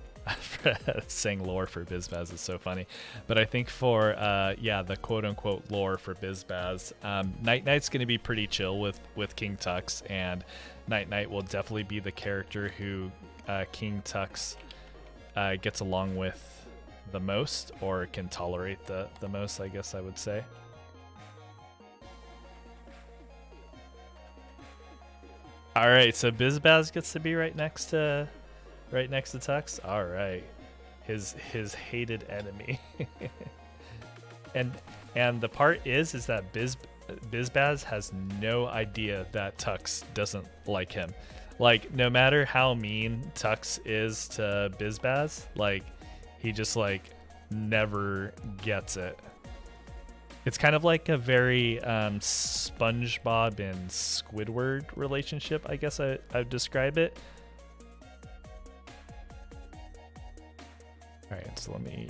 saying lore for BizBaz is so funny, but I think for yeah, the quote-unquote lore for BizBaz, Night's going to be pretty chill with King Tux, and Night will definitely be the character who King Tux gets along with the most, or can tolerate the most, I guess I would say. All right, so BizBaz gets to be right next to Tux. All right, his hated enemy. and the part is that BizBaz has no idea that Tux doesn't like him. Like, no matter how mean Tux is to BizBaz, like, he just like never gets it. It's kind of like a very SpongeBob and Squidward relationship, I guess I'd describe it. All right, so let me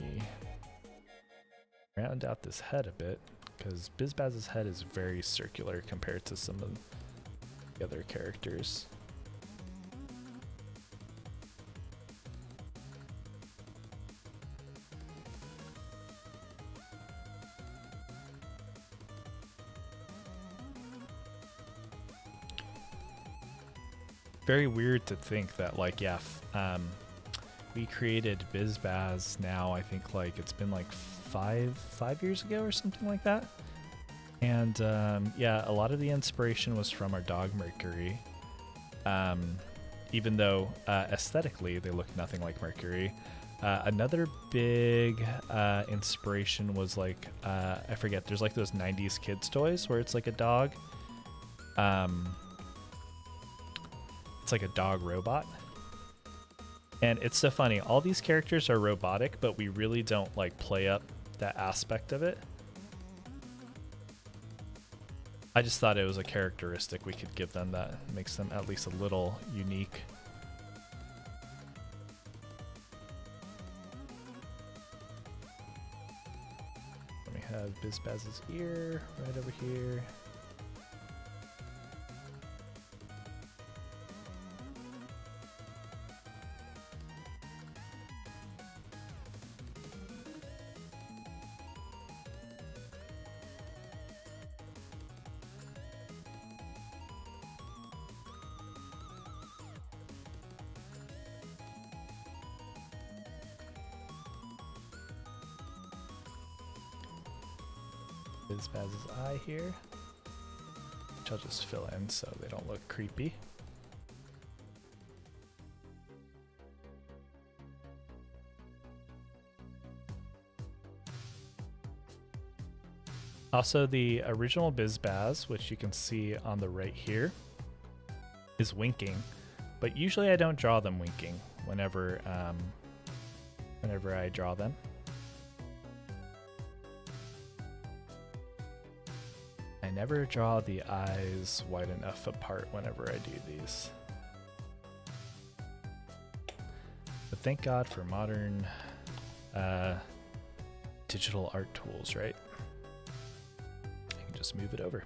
round out this head a bit, because BizBaz's head is very circular compared to some of the other characters. Very weird to think that, like, yeah, we created BizBaz now, I think like it's been like five years ago or something like that. And yeah, a lot of the inspiration was from our dog Mercury. Even though aesthetically they look nothing like Mercury. Another big inspiration was like, I forget, there's like those 90s kids toys where it's like a dog. It's like a dog robot. And it's so funny. All these characters are robotic, but we really don't like play up that aspect of it. I just thought it was a characteristic we could give them that makes them at least a little unique. Let me have BizBaz's ear right over here. BizBaz's eye here, which I'll just fill in so they don't look creepy. Also, the original BizBaz, which you can see on the right here, is winking, but usually I don't draw them winking whenever I draw them. I never draw the eyes wide enough apart whenever I do these. But thank God for modern digital art tools, right? I can just move it over.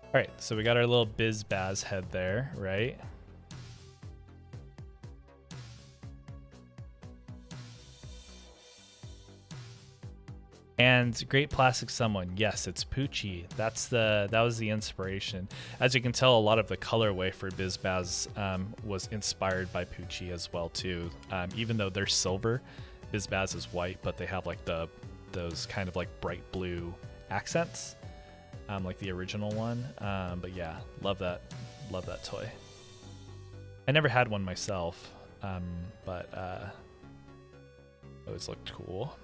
All right, so we got our little BizBaz head there, right? And Great Plastic Someone, yes, it's Poochie. That was the inspiration. As you can tell, a lot of the colorway for BizBaz was inspired by Poochie as well too. Even though they're silver, BizBaz is white, but they have like those kind of like bright blue accents, like the original one. But yeah, love that toy. I never had one myself, but always looked cool.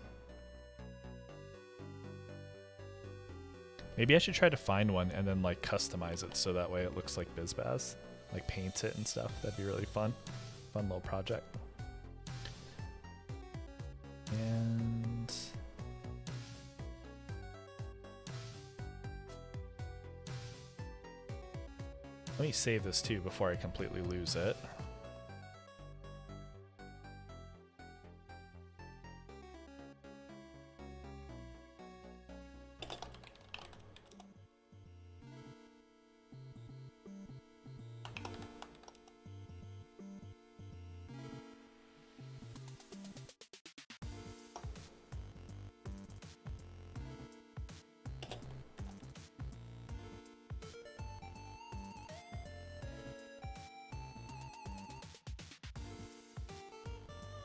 Maybe I should try to find one and then like customize it so that way it looks like BizBaz, like paint it and stuff. That'd be really fun little project. And let me save this too before I completely lose it.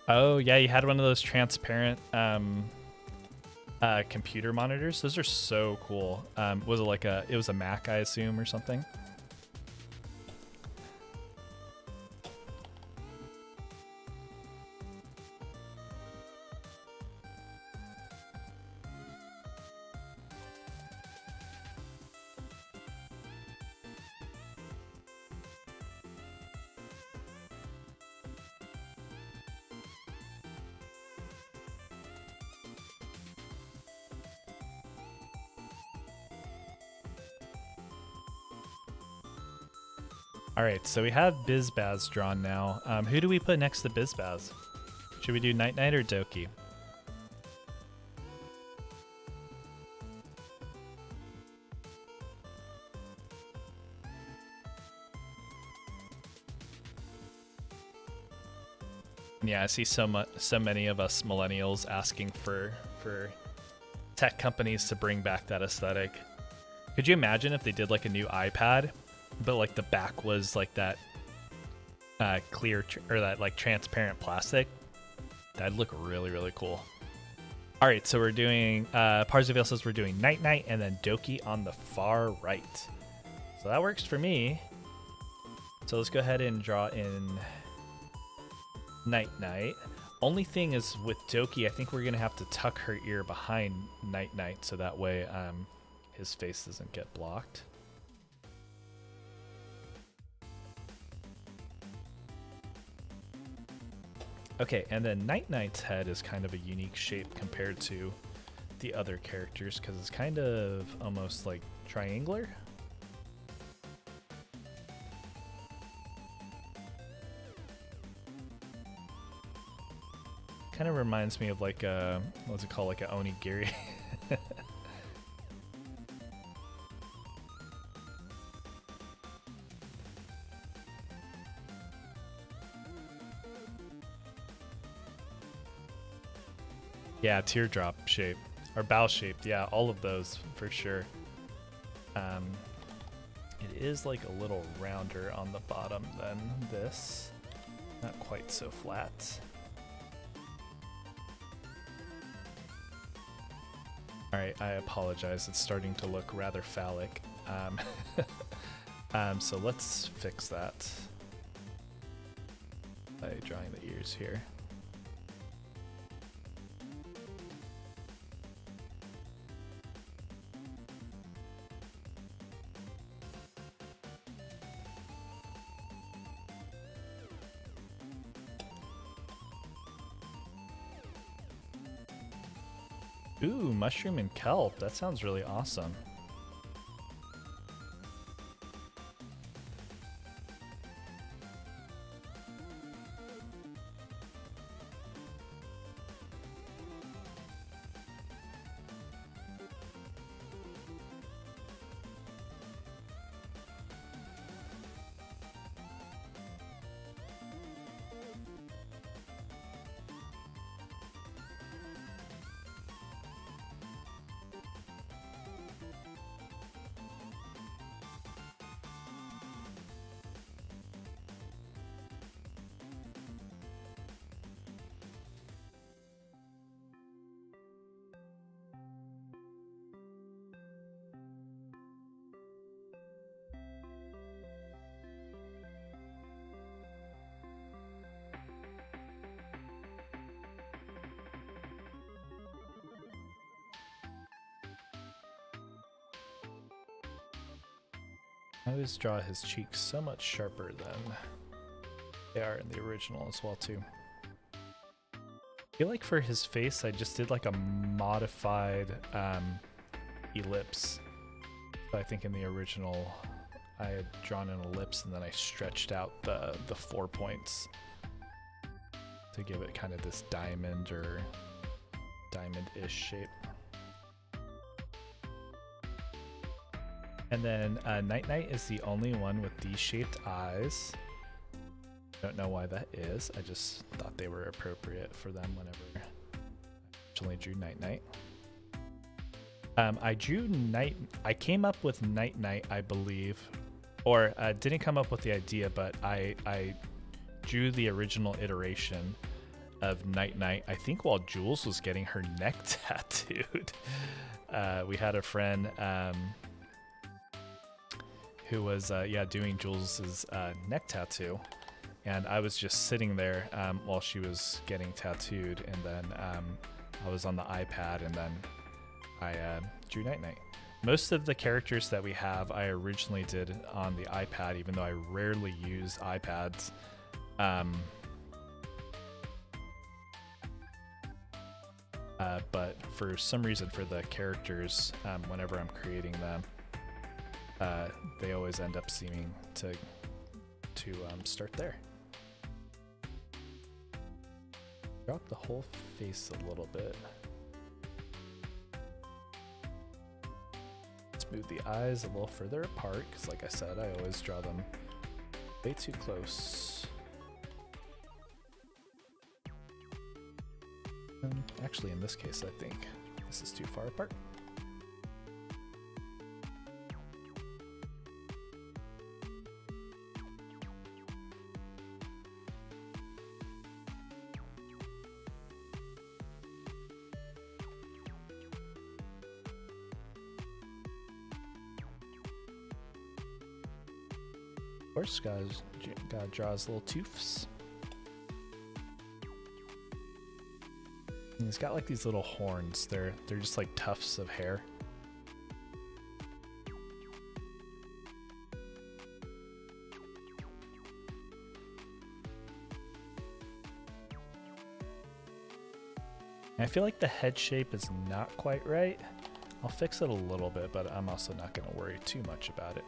Oh yeah, you had one of those transparent computer monitors. Those are so cool. Was it like it was a Mac, I assume, or something? All right, so we have BizBaz drawn now. Who do we put next to BizBaz? Should we do Night Knight or Doki? Yeah, I see so many of us millennials asking for tech companies to bring back that aesthetic. Could you imagine if they did like a new iPad, but like the back was like that clear or that like transparent plastic? That'd look really, really cool. All right, so we're doing Parzival says we're doing Night Night and then Doki on the far right. So that works for me. So let's go ahead and draw in Night Night. Only thing is with Doki, I think we're gonna have to tuck her ear behind Night Night so that way his face doesn't get blocked. Okay, and then Night Night's head is kind of a unique shape compared to the other characters because it's kind of almost like triangular. Kind of reminds me of like a, what's it called, like a onigiri. Yeah, teardrop shape or bow shaped. Yeah, all of those for sure. It is like a little rounder on the bottom than this. Not quite so flat. All right, I apologize. It's starting to look rather phallic. So let's fix that by drawing the ears here. Ooh, mushroom and kelp. That sounds really awesome. I always draw his cheeks so much sharper than they are in the original as well too. I feel like for his face I just did like a modified ellipse. So I think in the original I had drawn an ellipse and then I stretched out the 4 points to give it kind of this diamond or diamond-ish shape. And then Night Night is the only one with these shaped eyes. Don't know why that is. I just thought they were appropriate for them whenever I originally drew Night Night. I came up with Night Night, I believe, or didn't come up with the idea, but I drew the original iteration of Night Night, I think while Jules was getting her neck tattooed. We had a friend who was doing Jules's neck tattoo, and I was just sitting there while she was getting tattooed, and then I was on the iPad, and then I drew Night Night. Most of the characters that we have I originally did on the iPad, even though I rarely use iPads. But for some reason for the characters, whenever I'm creating them, they always end up seeming to start there. Drop the whole face a little bit. Let's move the eyes a little further apart, because like I said, I always draw them way too close. Actually, in this case, I think this is too far apart. course, gotta draw his little toofs. And he's got like these little horns. They're just like tufts of hair. I feel like the head shape is not quite right. I'll fix it a little bit, but I'm also not going to worry too much about it.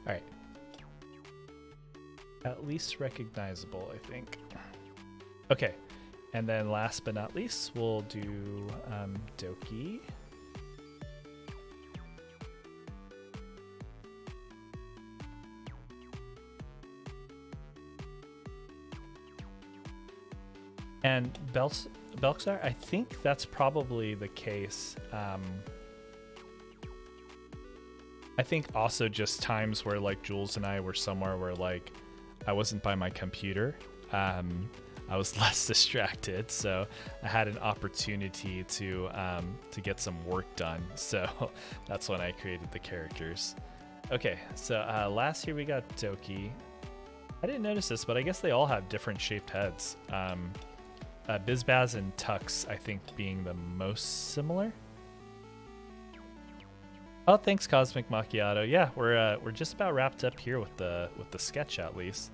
All right. At least recognizable, I think. Okay. And then last but not least, we'll do Doki. And Belksar, I think that's probably the case. I think also just times where like Jules and I were somewhere where like I wasn't by my computer. I was less distracted, so I had an opportunity to get some work done. So that's when I created the characters. Okay, so last year we got Doki. I didn't notice this, but I guess they all have different shaped heads. BizBaz and Tux, I think, being the most similar. Oh, thanks, Cosmic Macchiato. Yeah, we're just about wrapped up here with the sketch at least.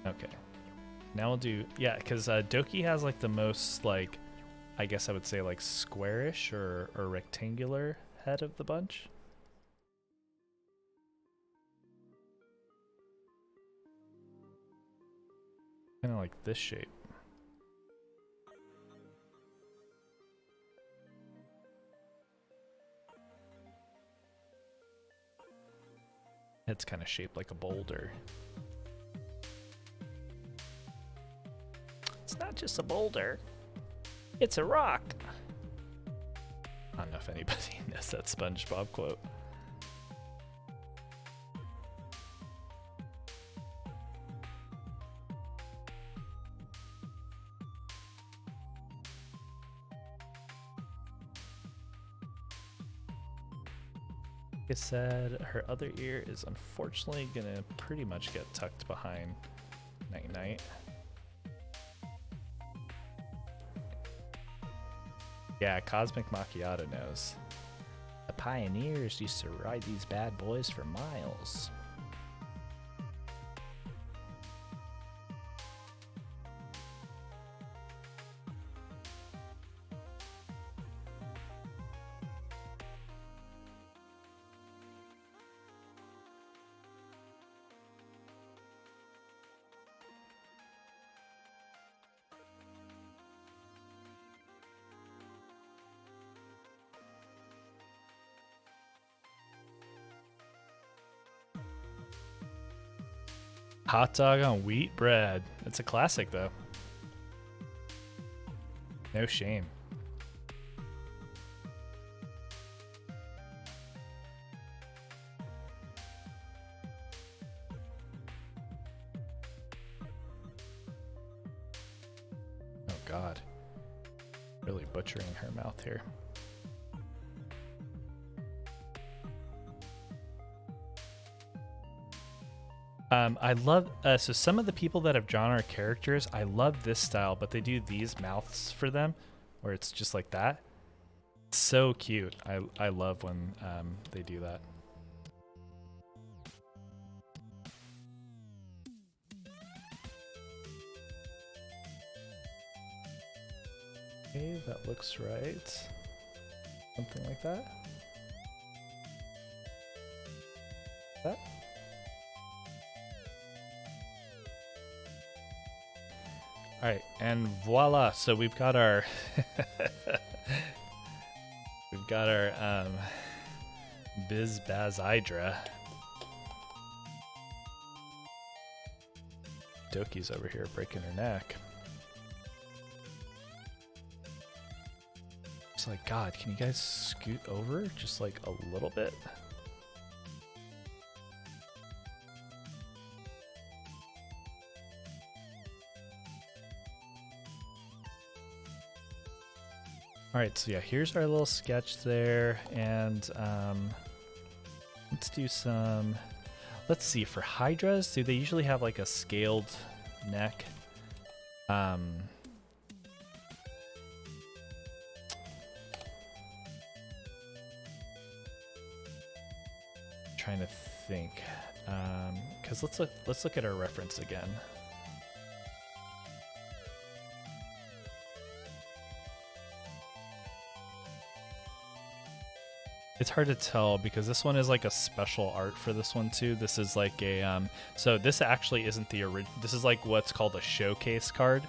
Okay, now we'll do because Doki has like the most like, I guess I would say like squarish or rectangular head of the bunch. Kind of like this shape. It's kind of shaped like a boulder. It's not just a boulder. It's a rock. I don't know if anybody knows that SpongeBob quote. Like I said, her other ear is unfortunately gonna pretty much get tucked behind Night Night. Yeah, Cosmic Macchiato knows. The pioneers used to ride these bad boys for miles. Hot dog on wheat bread. It's a classic, though. No shame. Oh, God. Really butchering her mouth here. I love, so some of the people that have drawn our characters, I love this style, but they do these mouths for them, where it's just like that. It's so cute. I love when they do that. Okay, that looks right. Something like that. That. All right, and voila! So we've got our BizBaz Hydra. Doki's over here breaking her neck. It's like, God, can you guys scoot over just like a little bit? All right, so yeah, here's our little sketch there, and let's do some. Let's see, for hydras, do they usually have like a scaled neck? Trying to think, because let's look at our reference again. It's hard to tell because this one is like a special art for this one too. This is like a so this actually isn't the original. This is like what's called a showcase card.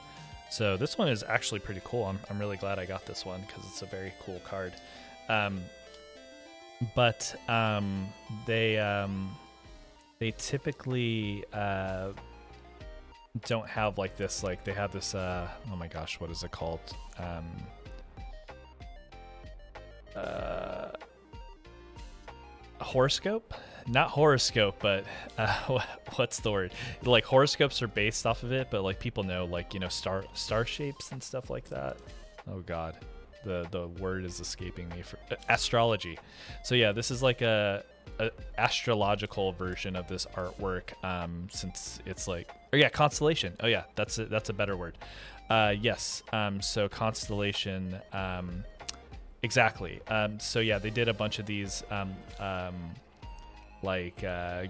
So this one is actually pretty cool. I'm really glad I got this one because it's a very cool card. But they typically don't have like this. Like they have this. Oh my gosh, what is it called? Horoscope? Not horoscope, but what's the word? Like horoscopes are based off of it, but like people know, like, you know, star shapes and stuff like that. Oh God, the word is escaping me. For astrology. So yeah, this is like a astrological version of this artwork. Since it's like, oh yeah, constellation. Oh yeah, that's a better word. Yes. So constellation. Exactly. So yeah, they did a bunch of these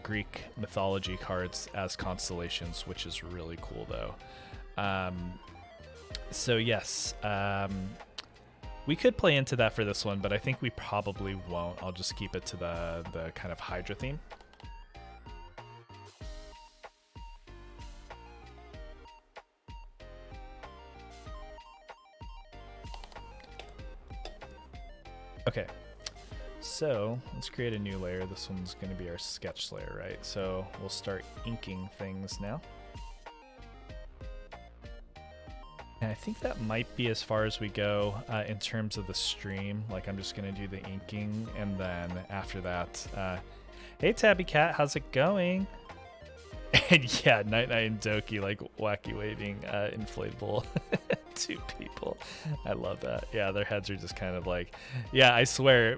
Greek mythology cards as constellations, which is really cool though. So yes, we could play into that for this one, but I think we probably won't. I'll just keep it to the kind of Hydra theme. Okay, so let's create a new layer. This one's going to be our sketch layer, right? So we'll start inking things now. And I think that might be as far as we go in terms of the stream. Like I'm just going to do the inking, and then after that, hey Tabby Cat, how's it going? And yeah, Night Night and Doki like wacky waving inflatable to people. I love that. Yeah, their heads are just kind of like, yeah, I swear,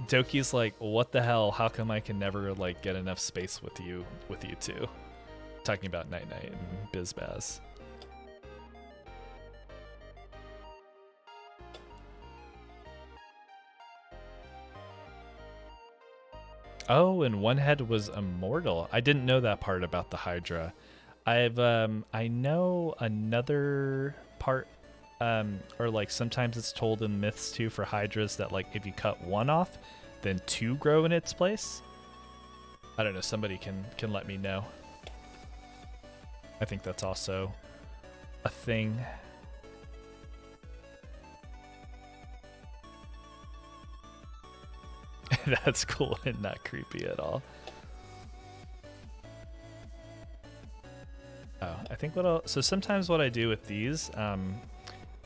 Doki's like, what the hell? How come I can never like get enough space with you two? Talking about Night Night and BizBaz. Oh, and one head was immortal. I didn't know that part about the Hydra. I know another part, or like sometimes it's told in myths too for Hydras that like if you cut one off, then two grow in its place. I don't know. Somebody can let me know. I think that's also a thing. That's cool and not creepy at all. Oh, I think so sometimes what I do with these,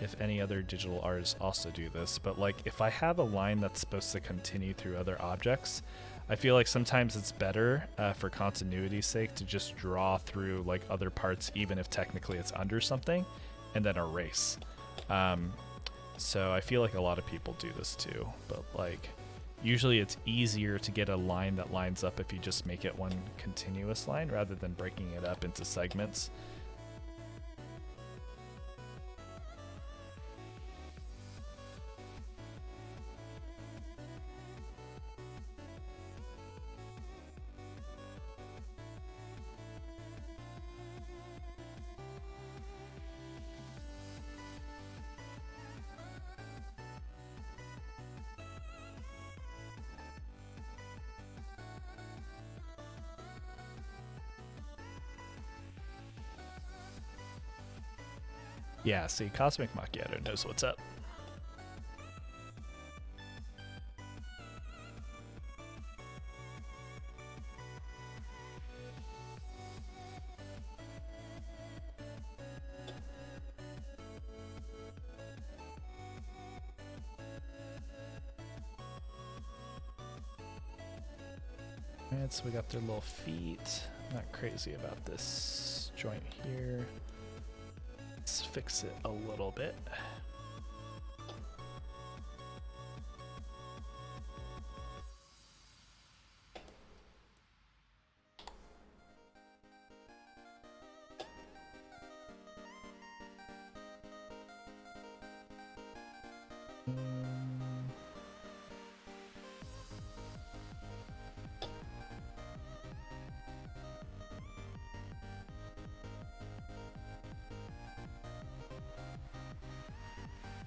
if any other digital artists also do this, but like if I have a line that's supposed to continue through other objects, I feel like sometimes it's better for continuity's sake to just draw through like other parts, even if technically it's under something, and then erase. So I feel like a lot of people do this too, but like usually it's easier to get a line that lines up if you just make it one continuous line rather than breaking it up into segments. Yeah, see, Cosmic Macchiato knows what's up. Alright, so we got their little feet. Not crazy about this joint here. Let's fix it a little bit.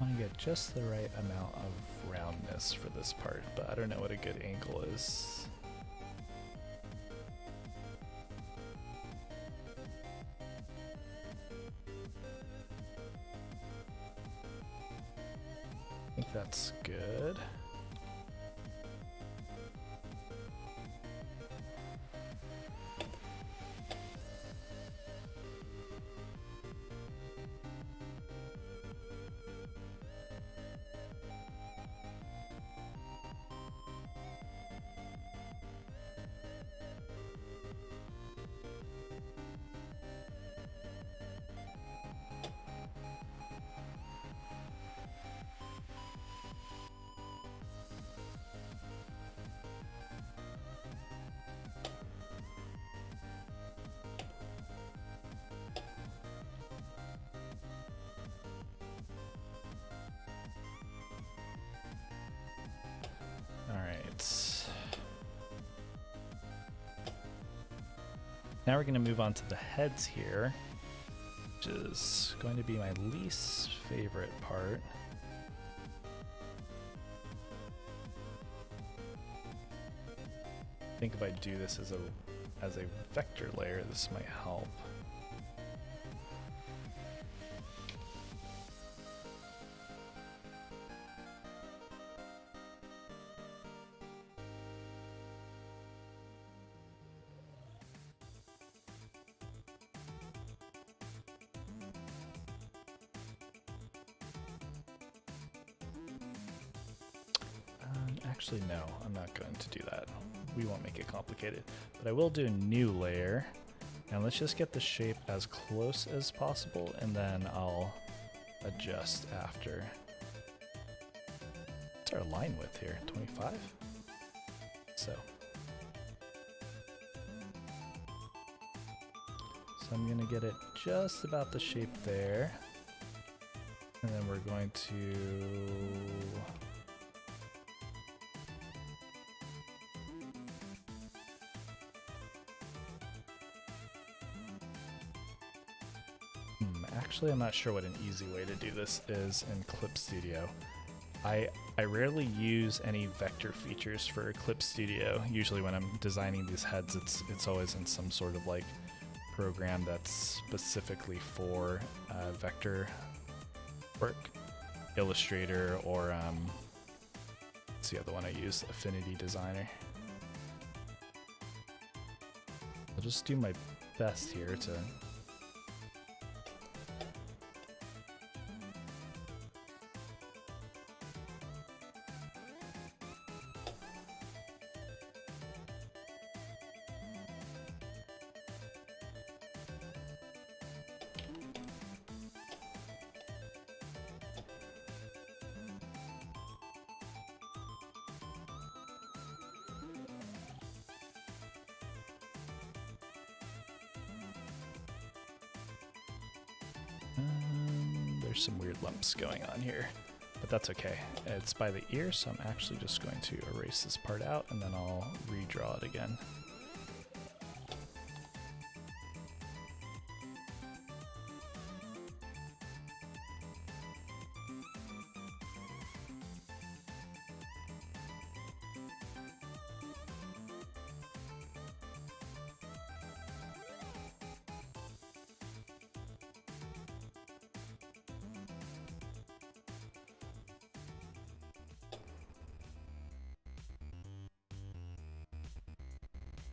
I want to get just the right amount of roundness for this part, but I don't know what a good angle is. I think that's good. Now we're going to move on to the heads here, which is going to be my least favorite part. I think if I do this as a vector layer, this might help. Actually, no, I'm not going to do that. We won't make it complicated, but I will do a new layer, and let's just get the shape as close as possible, and then I'll adjust after. What's our line width here? 25? So I'm gonna get it just about the shape there, and then we're going to actually, I'm not sure what an easy way to do this is in Clip Studio. I rarely use any vector features for Clip Studio. Usually when I'm designing these heads, it's always in some sort of like program that's specifically for vector work. Illustrator or what's the other one I use? Affinity Designer. I'll just do my best here to there's some weird lumps going on here, but that's okay. It's by the ear, so I'm actually just going to erase this part out and then I'll redraw it again.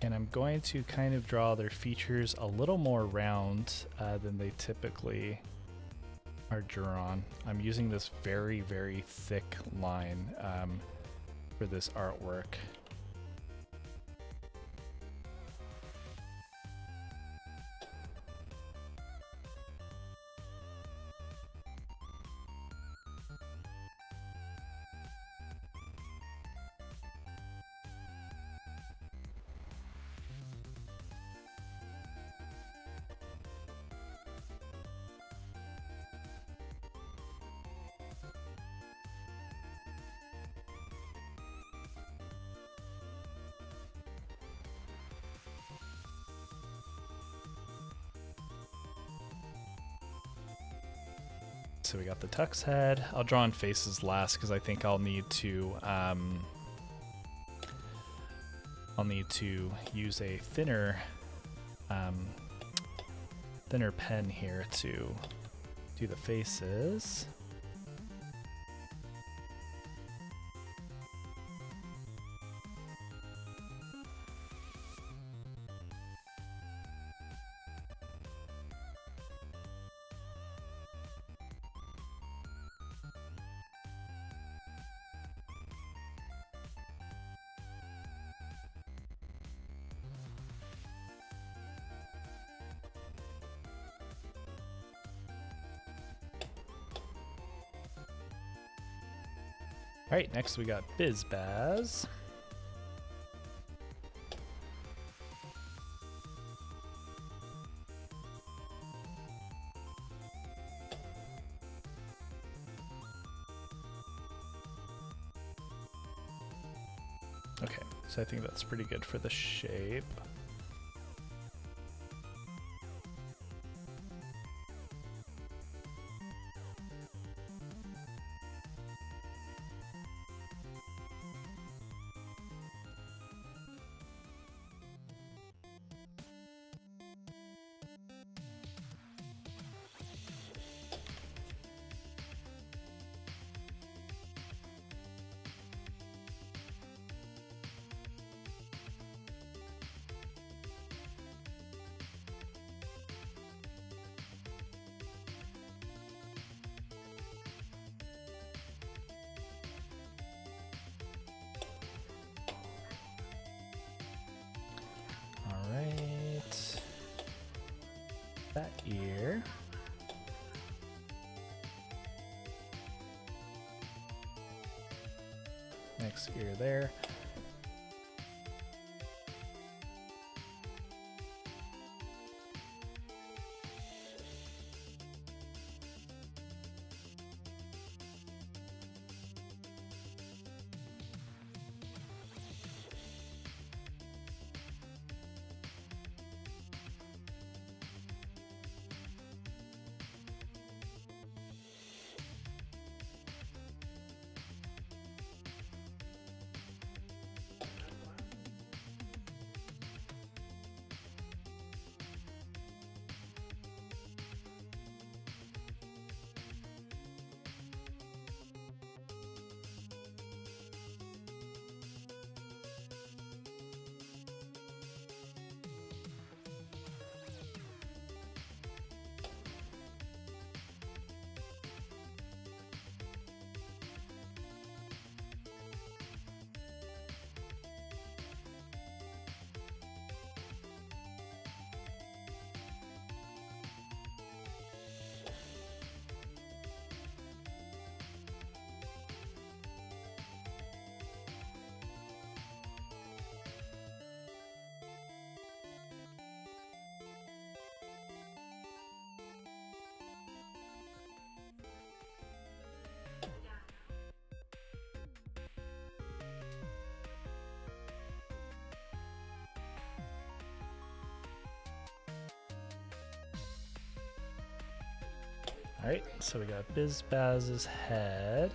And I'm going to kind of draw their features a little more round than they typically are drawn. I'm using this very, very thick line for this artwork. so we got the tux head. I'll draw in faces last because I think I'll need to use a thinner pen here to do the faces. All right, next we got BizBaz. Okay, so I think that's pretty good for the shape. That ear. Next ear there. All right, so we got BizBaz's head.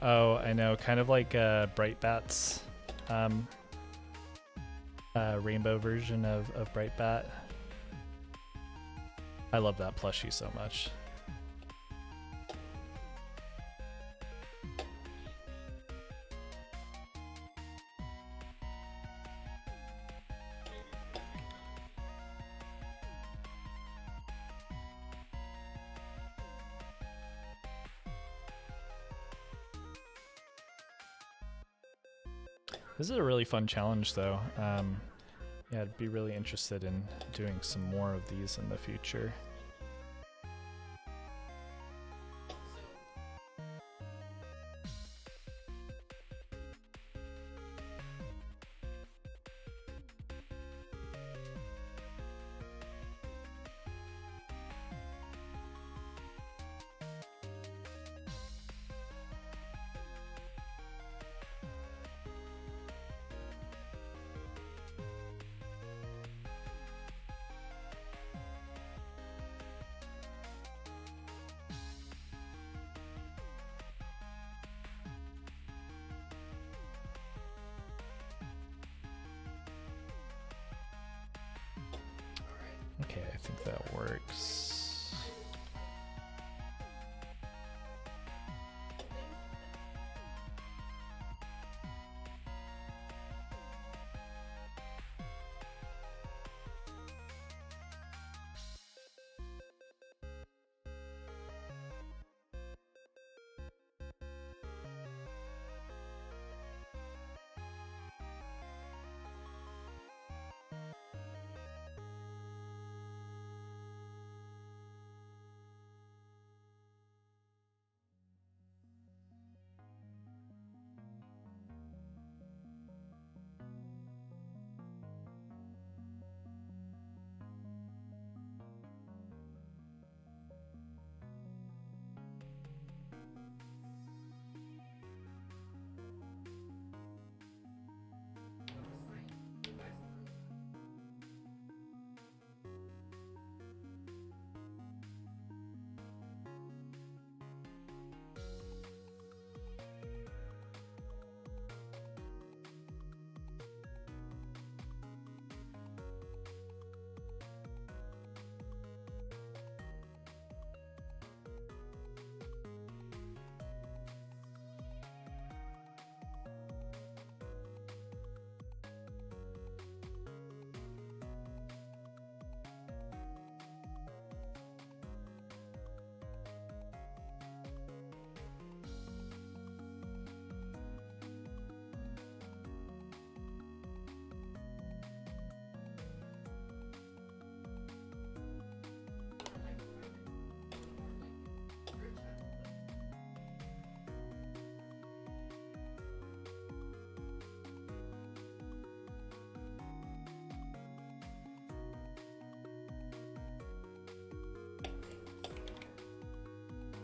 Oh, I know, kind of like Brightbat's rainbow version of Brightbat. I love that plushie so much. This is a really fun challenge, though. Yeah, I'd be really interested in doing some more of these in the future. think that works.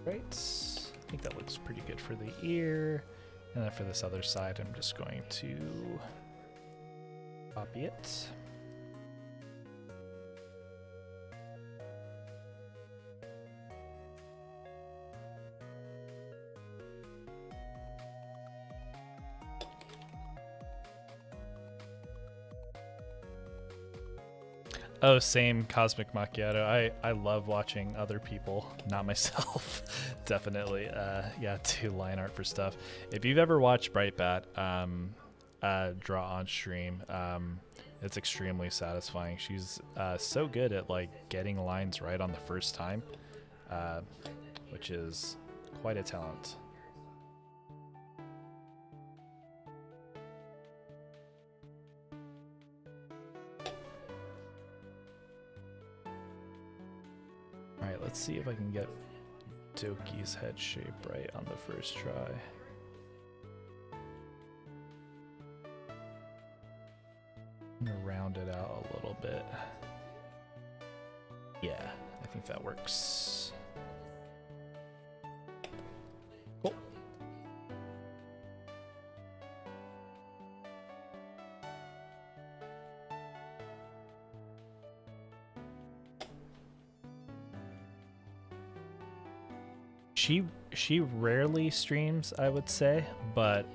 Right, I think that looks pretty good for the ear. And then for this other side, I'm just going to copy it. Oh, same Cosmic Macchiato. I love watching other people, not myself. Definitely. Yeah, do line art for stuff. If you've ever watched Brightbat draw on stream, it's extremely satisfying. She's so good at like getting lines right on the first time, which is quite a talent. Alright, let's see if I can get Doki's head shape right on the first try. I'm gonna round it out a little bit. Yeah, I think that works. Cool. She rarely streams, I would say, but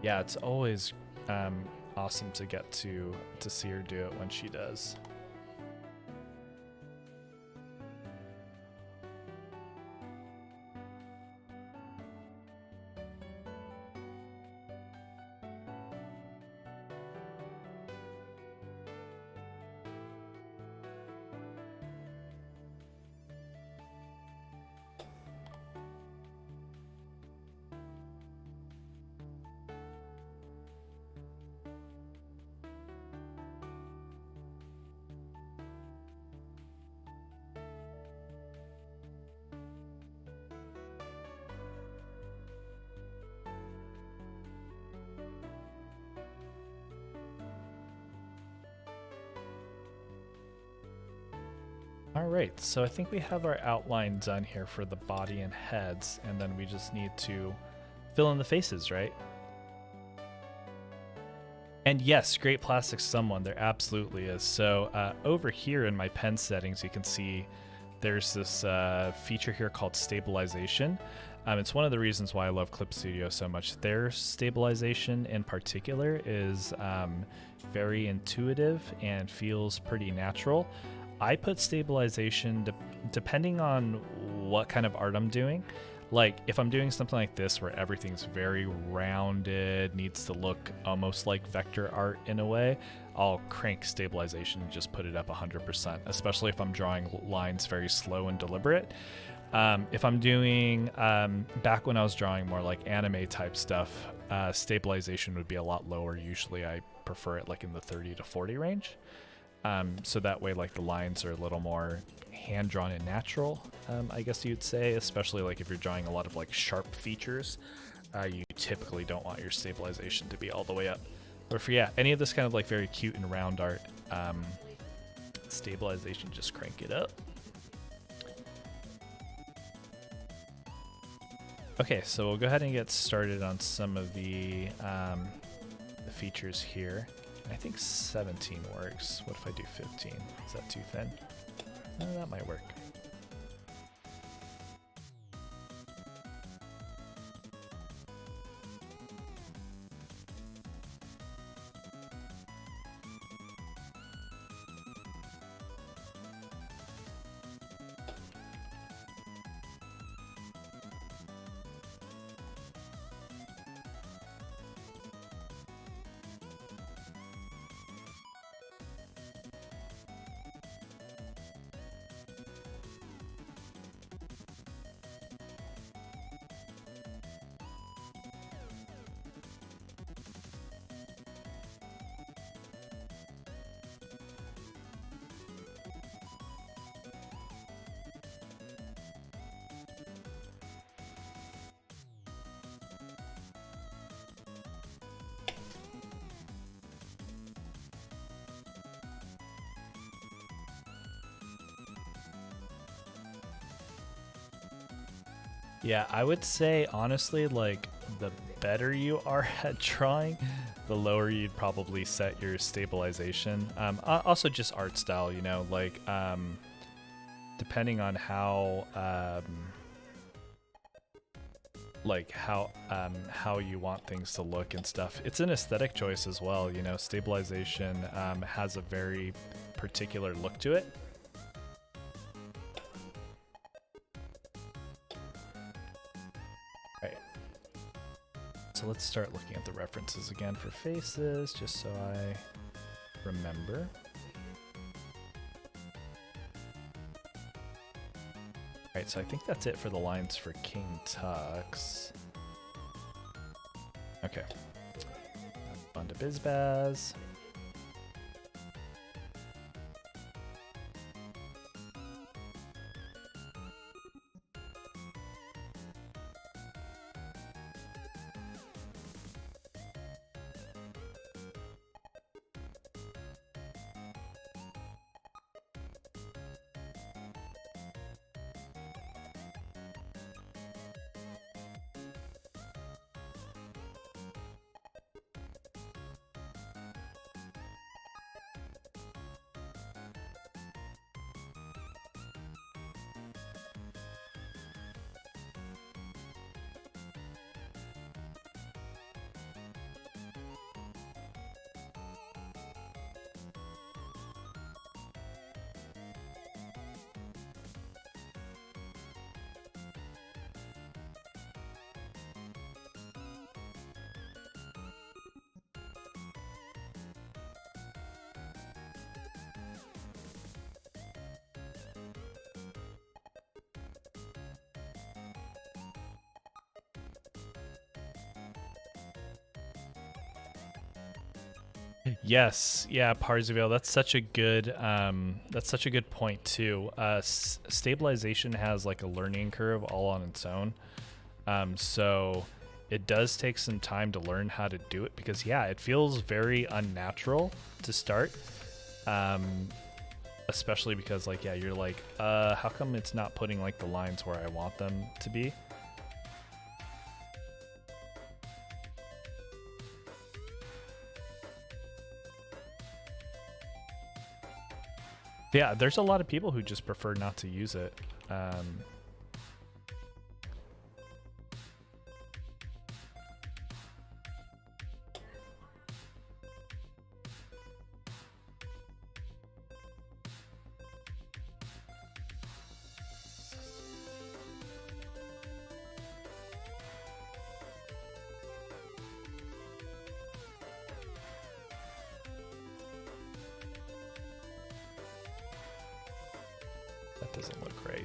yeah, it's always awesome to get to see her do it when she does. All right, so I think we have our outline done here for the body and heads, and then we just need to fill in the faces, right? And yes, great plastic someone, there absolutely is. So over here in my pen settings, you can see there's this feature here called stabilization. It's one of the reasons why I love Clip Studio so much. Their stabilization in particular is very intuitive and feels pretty natural. I put stabilization depending on what kind of art I'm doing. Like if I'm doing something like this where everything's very rounded, needs to look almost like vector art in a way, I'll crank stabilization and just put it up 100%, especially if I'm drawing lines very slow and deliberate. If I'm doing, back when I was drawing more like anime type stuff, stabilization would be a lot lower. Usually I prefer it like in the 30 to 40 range. So that way like the lines are a little more hand-drawn and natural, I guess you'd say, especially like if you're drawing a lot of like sharp features, you typically don't want your stabilization to be all the way up. But for, yeah, any of this kind of like very cute and round art, stabilization, just crank it up. Okay, so we'll go ahead and get started on some of the features here. I think 17 works. What if I do 15? Is that too thin? That might work. Yeah, I would say honestly, like the better you are at drawing, the lower you'd probably set your stabilization. Also just art style, you know, like depending on how how you want things to look and stuff. It's an aesthetic choice as well, you know. Stabilization has a very particular look to it. So let's start looking at the references again for faces, just so I remember. Alright, so I think that's it for the lines for King Tux. Okay. On to BizBaz. Yes, yeah, Parzival. That's such a good point too. Stabilization has like a learning curve all on its own, so it does take some time to learn how to do it because yeah, it feels very unnatural to start, especially because like yeah, you're like, how come it's not putting like the lines where I want them to be? Yeah, there's a lot of people who just prefer not to use it. Doesn't look right.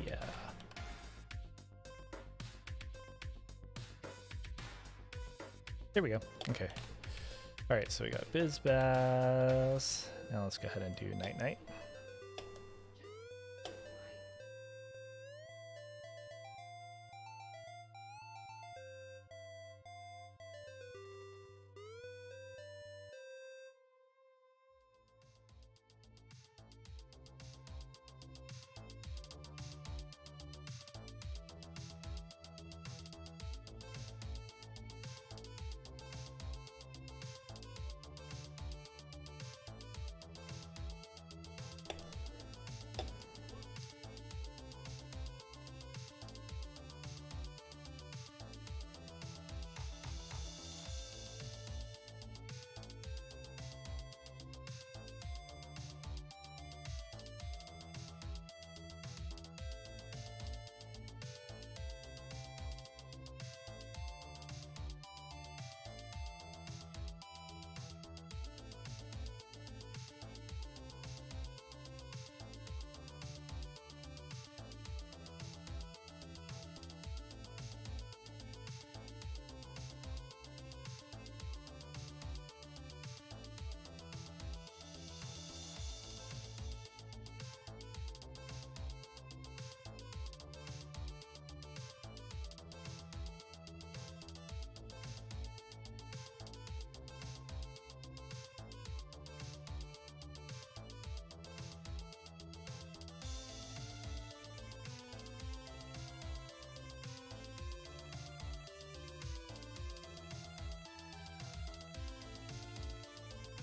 Yeah. There we go. Okay. All right, so we got BizBaz. Now let's go ahead and do Night Night.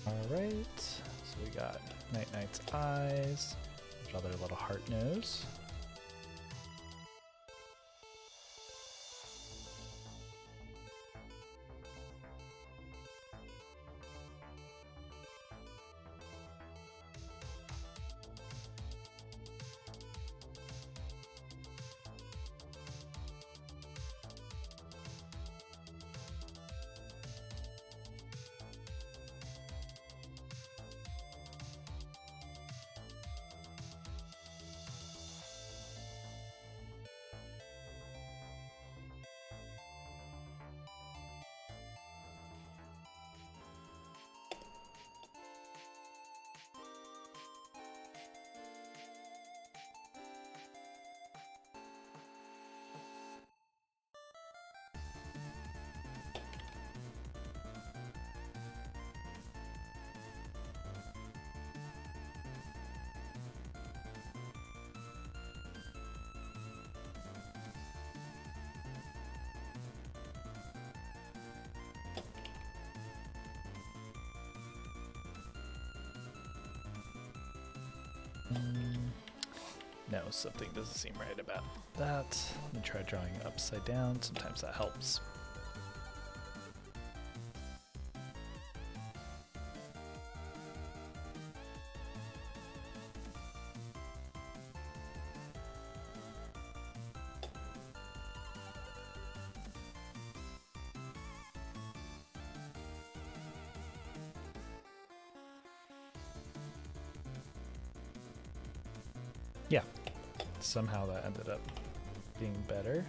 All right, so we got Night Night's eyes, draw their little heart nose. No, something doesn't seem right about that. Let me try drawing it upside down. Sometimes that helps. Yeah, somehow that ended up being better.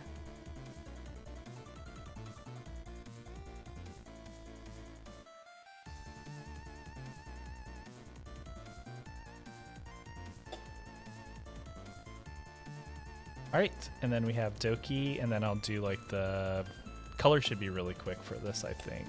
All right, and then we have Doki, and then I'll do like the color should be really quick for this, I think.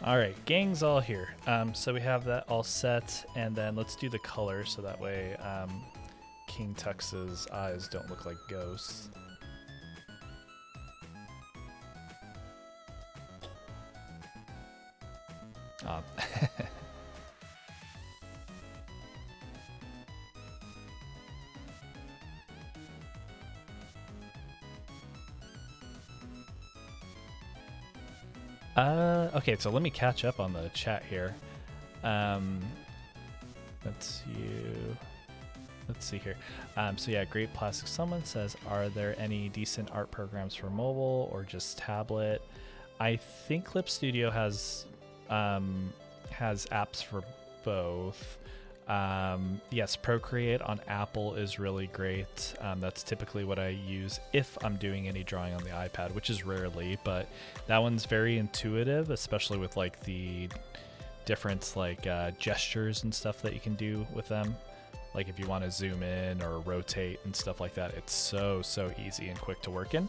All right, gang's all here. So we have that all set, and then let's do the color so that way King Tux's eyes don't look like ghosts. Okay, so let me catch up on the chat here. Let's see here. So yeah, Great Plastic Someone says, are there any decent art programs for mobile or just tablet? I think Clip Studio has apps for both. Yes, Procreate on Apple is really great. That's typically what I use if I'm doing any drawing on the iPad, which is rarely, but that one's very intuitive, especially with like the different like gestures and stuff that you can do with them. Like if you want to zoom in or rotate and stuff like that, it's so easy and quick to work in.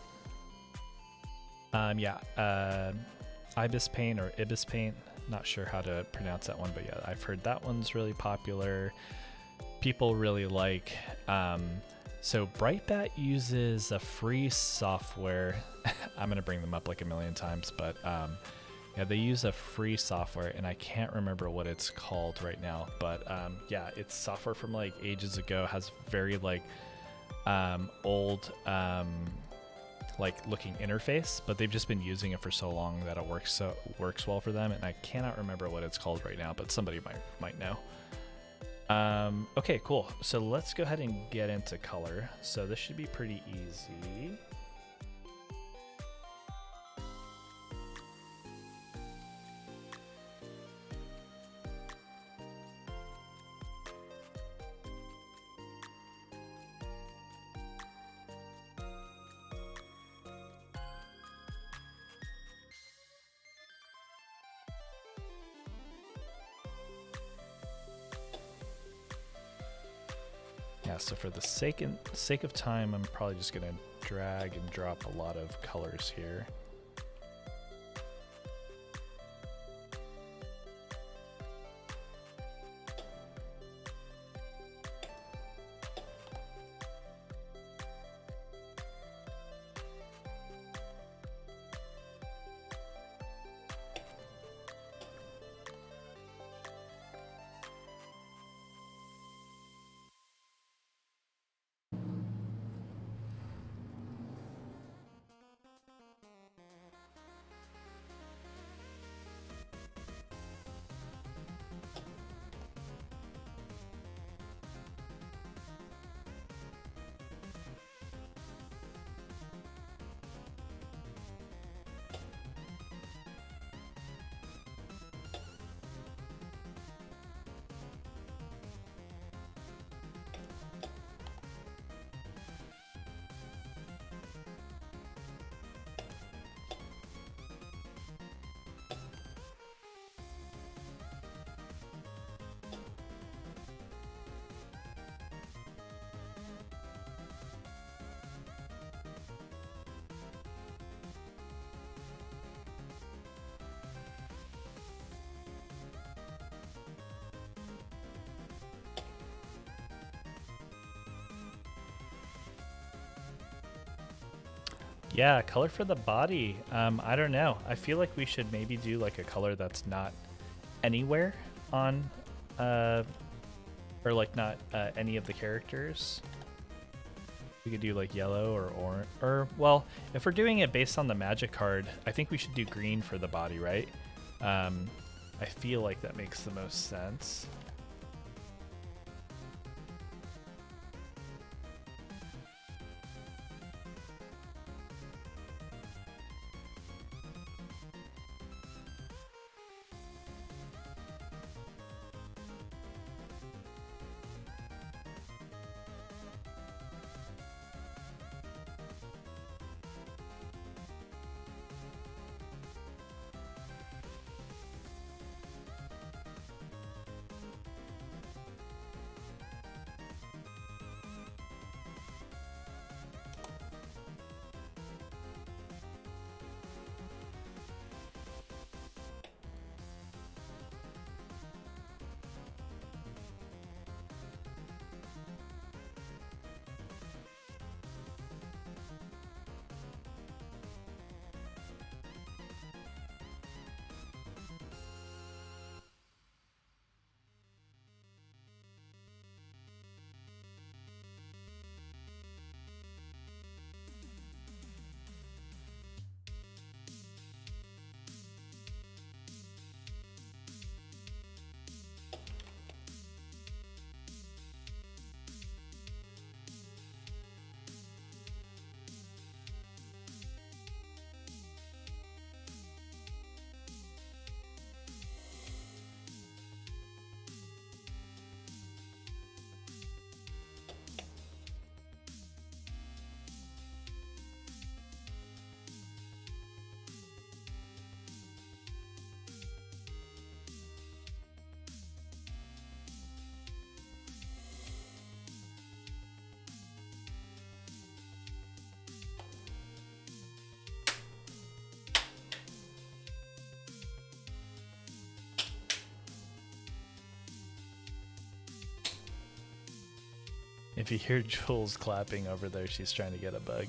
Ibis Paint or Ibis Paint, not sure how to pronounce that one, but yeah, I've heard that one's really popular. People really like. So Brightbat uses a free software. I'm gonna bring them up like a million times, but yeah, they use a free software, and I can't remember what it's called right now. But yeah, it's software from like ages ago. Has very like old like looking interface, but they've just been using it for so long that it works well for them. And I cannot remember what it's called right now, but somebody might know. Okay, cool. So let's go ahead and get into color. So this should be pretty easy. Yeah, so for the sake of time, I'm probably just gonna drag and drop a lot of colors here. Yeah, color for the body. I don't know. I feel like we should maybe do like a color that's not anywhere on, or like not any of the characters. We could do like yellow or orange, or well, if we're doing it based on the magic card, I think we should do green for the body, right? I feel like that makes the most sense. If you hear Jules clapping over there, she's trying to get a bug.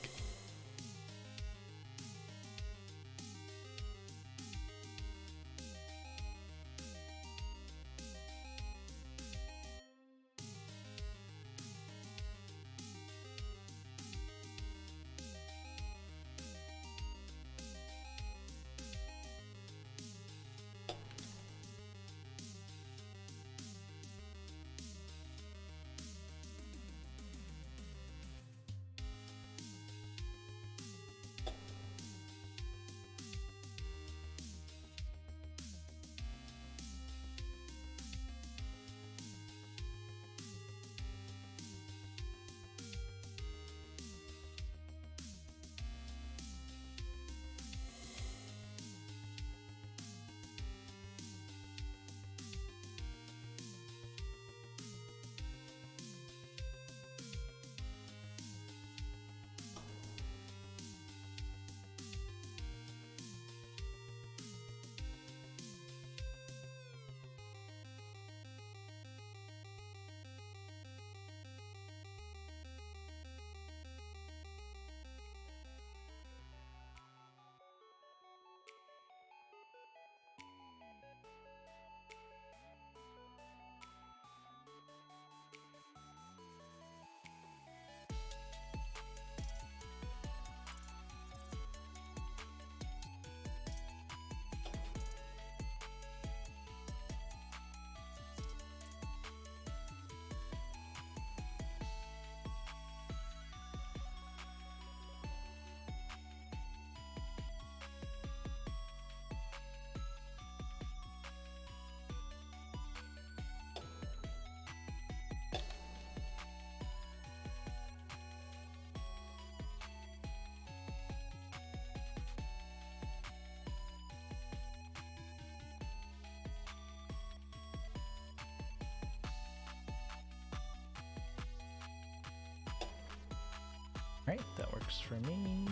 Right, that works for me.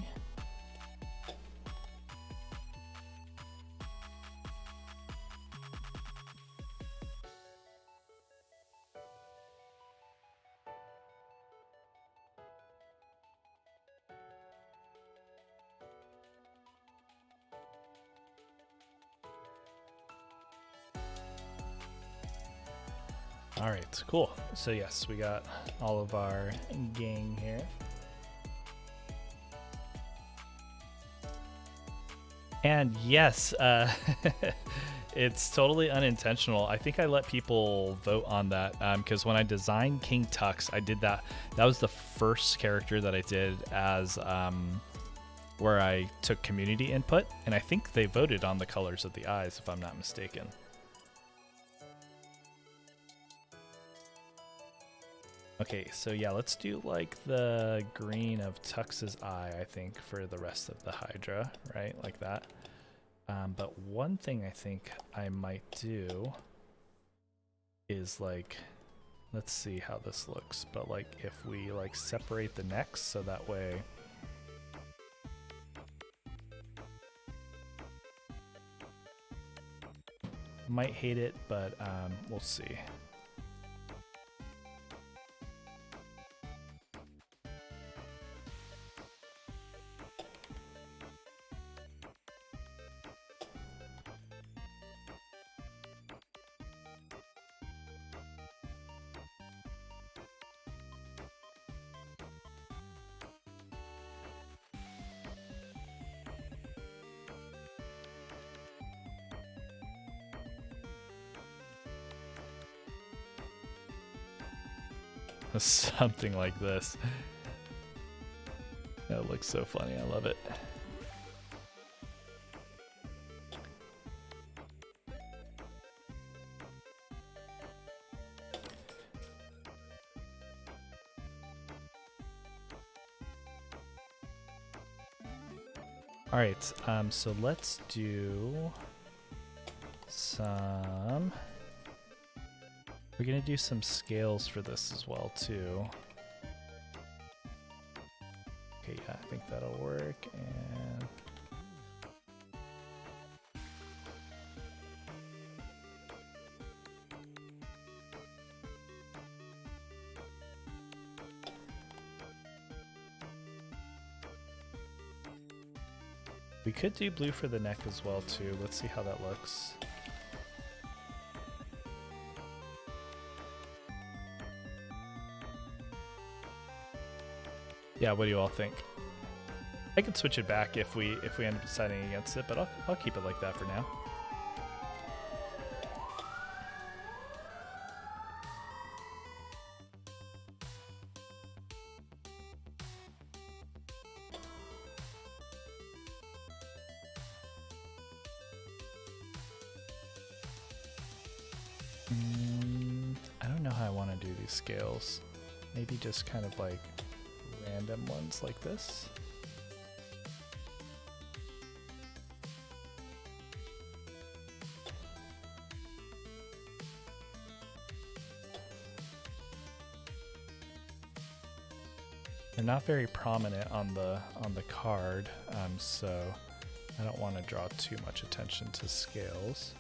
All right, cool. So yes, we got all of our gang here. And yes, it's totally unintentional. I think I let people vote on that because when I designed King Tux, I did that. That was the first character that I did as where I took community input, and I think they voted on the colors of the eyes, if I'm not mistaken. Okay, so yeah, let's do like the green of Tux's eye, I think, for the rest of the Hydra, right? Like that. But one thing I think I might do is like, let's see how this looks, but like if we like separate the necks so that way might hate it, but we'll see. Something like this. That looks so funny. I love it. All right, so let's do some. We're gonna do some scales for this as well too. Okay, yeah, I think that'll work. And We could do blue for the neck as well too. Let's see how that looks. Yeah, what do you all think? I could switch it back if we end up deciding against it, but I'll keep it like that for now. I don't know how I want to do these scales. Maybe just kind of like random ones like this. They're not very prominent on the card, so I don't want to draw too much attention to scales.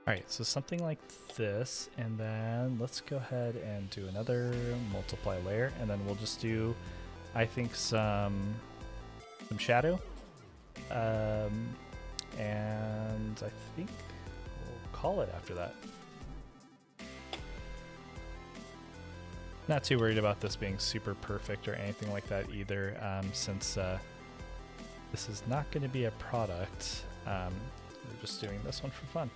All right, so something like this, and then let's go ahead and do another multiply layer, and then we'll just do, I think, some shadow, and I think we'll call it after that. Not too worried about this being super perfect or anything like that either, since this is not going to be a product. We're just doing this one for fun.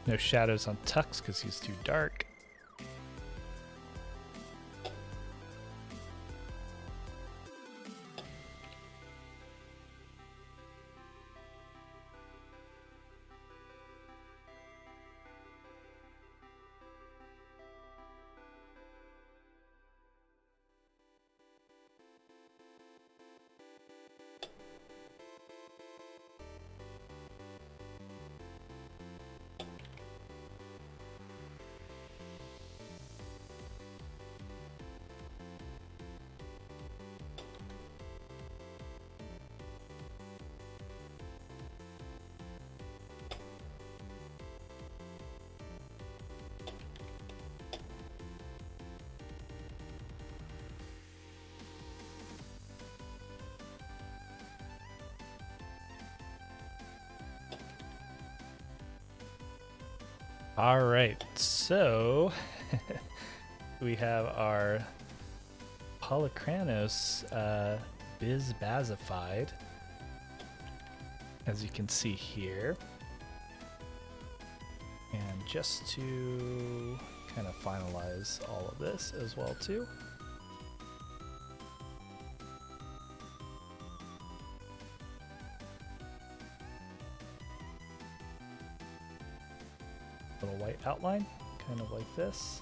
No shadows on Tux because he's too dark. All right, so we have our Polychronos BizBazified, as you can see here. And just to kind of finalize all of this as well too. Little white outline, kind of like this.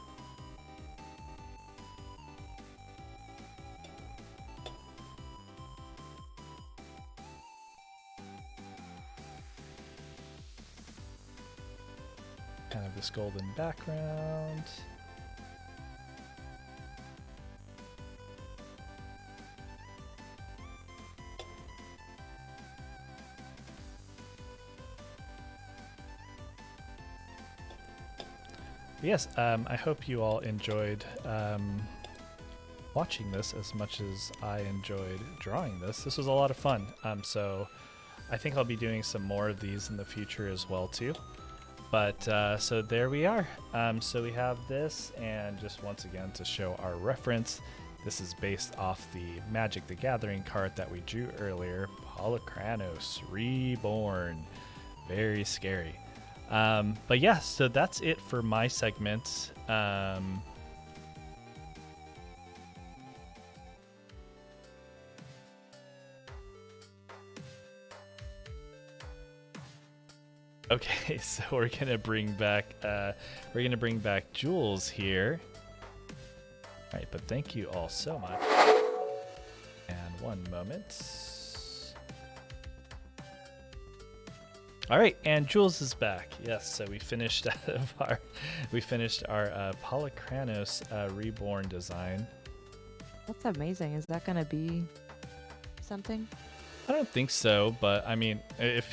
Kind of this golden background. Yes, I hope you all enjoyed watching this as much as I enjoyed drawing this. This was a lot of fun. So I think I'll be doing some more of these in the future as well too. But so there we are. So we have this, and just once again to show our reference, this is based off the Magic the Gathering card that we drew earlier, Polychronos Reborn. Very scary. But yeah, so that's it for my segment. Okay, so we're gonna bring back Jules here. All right, but thank you all so much. And one moment. All right, and Jules is back. Yes, so we finished our Polychronos Reborn design. That's amazing. Is that gonna be something? I don't think so, but I mean, if he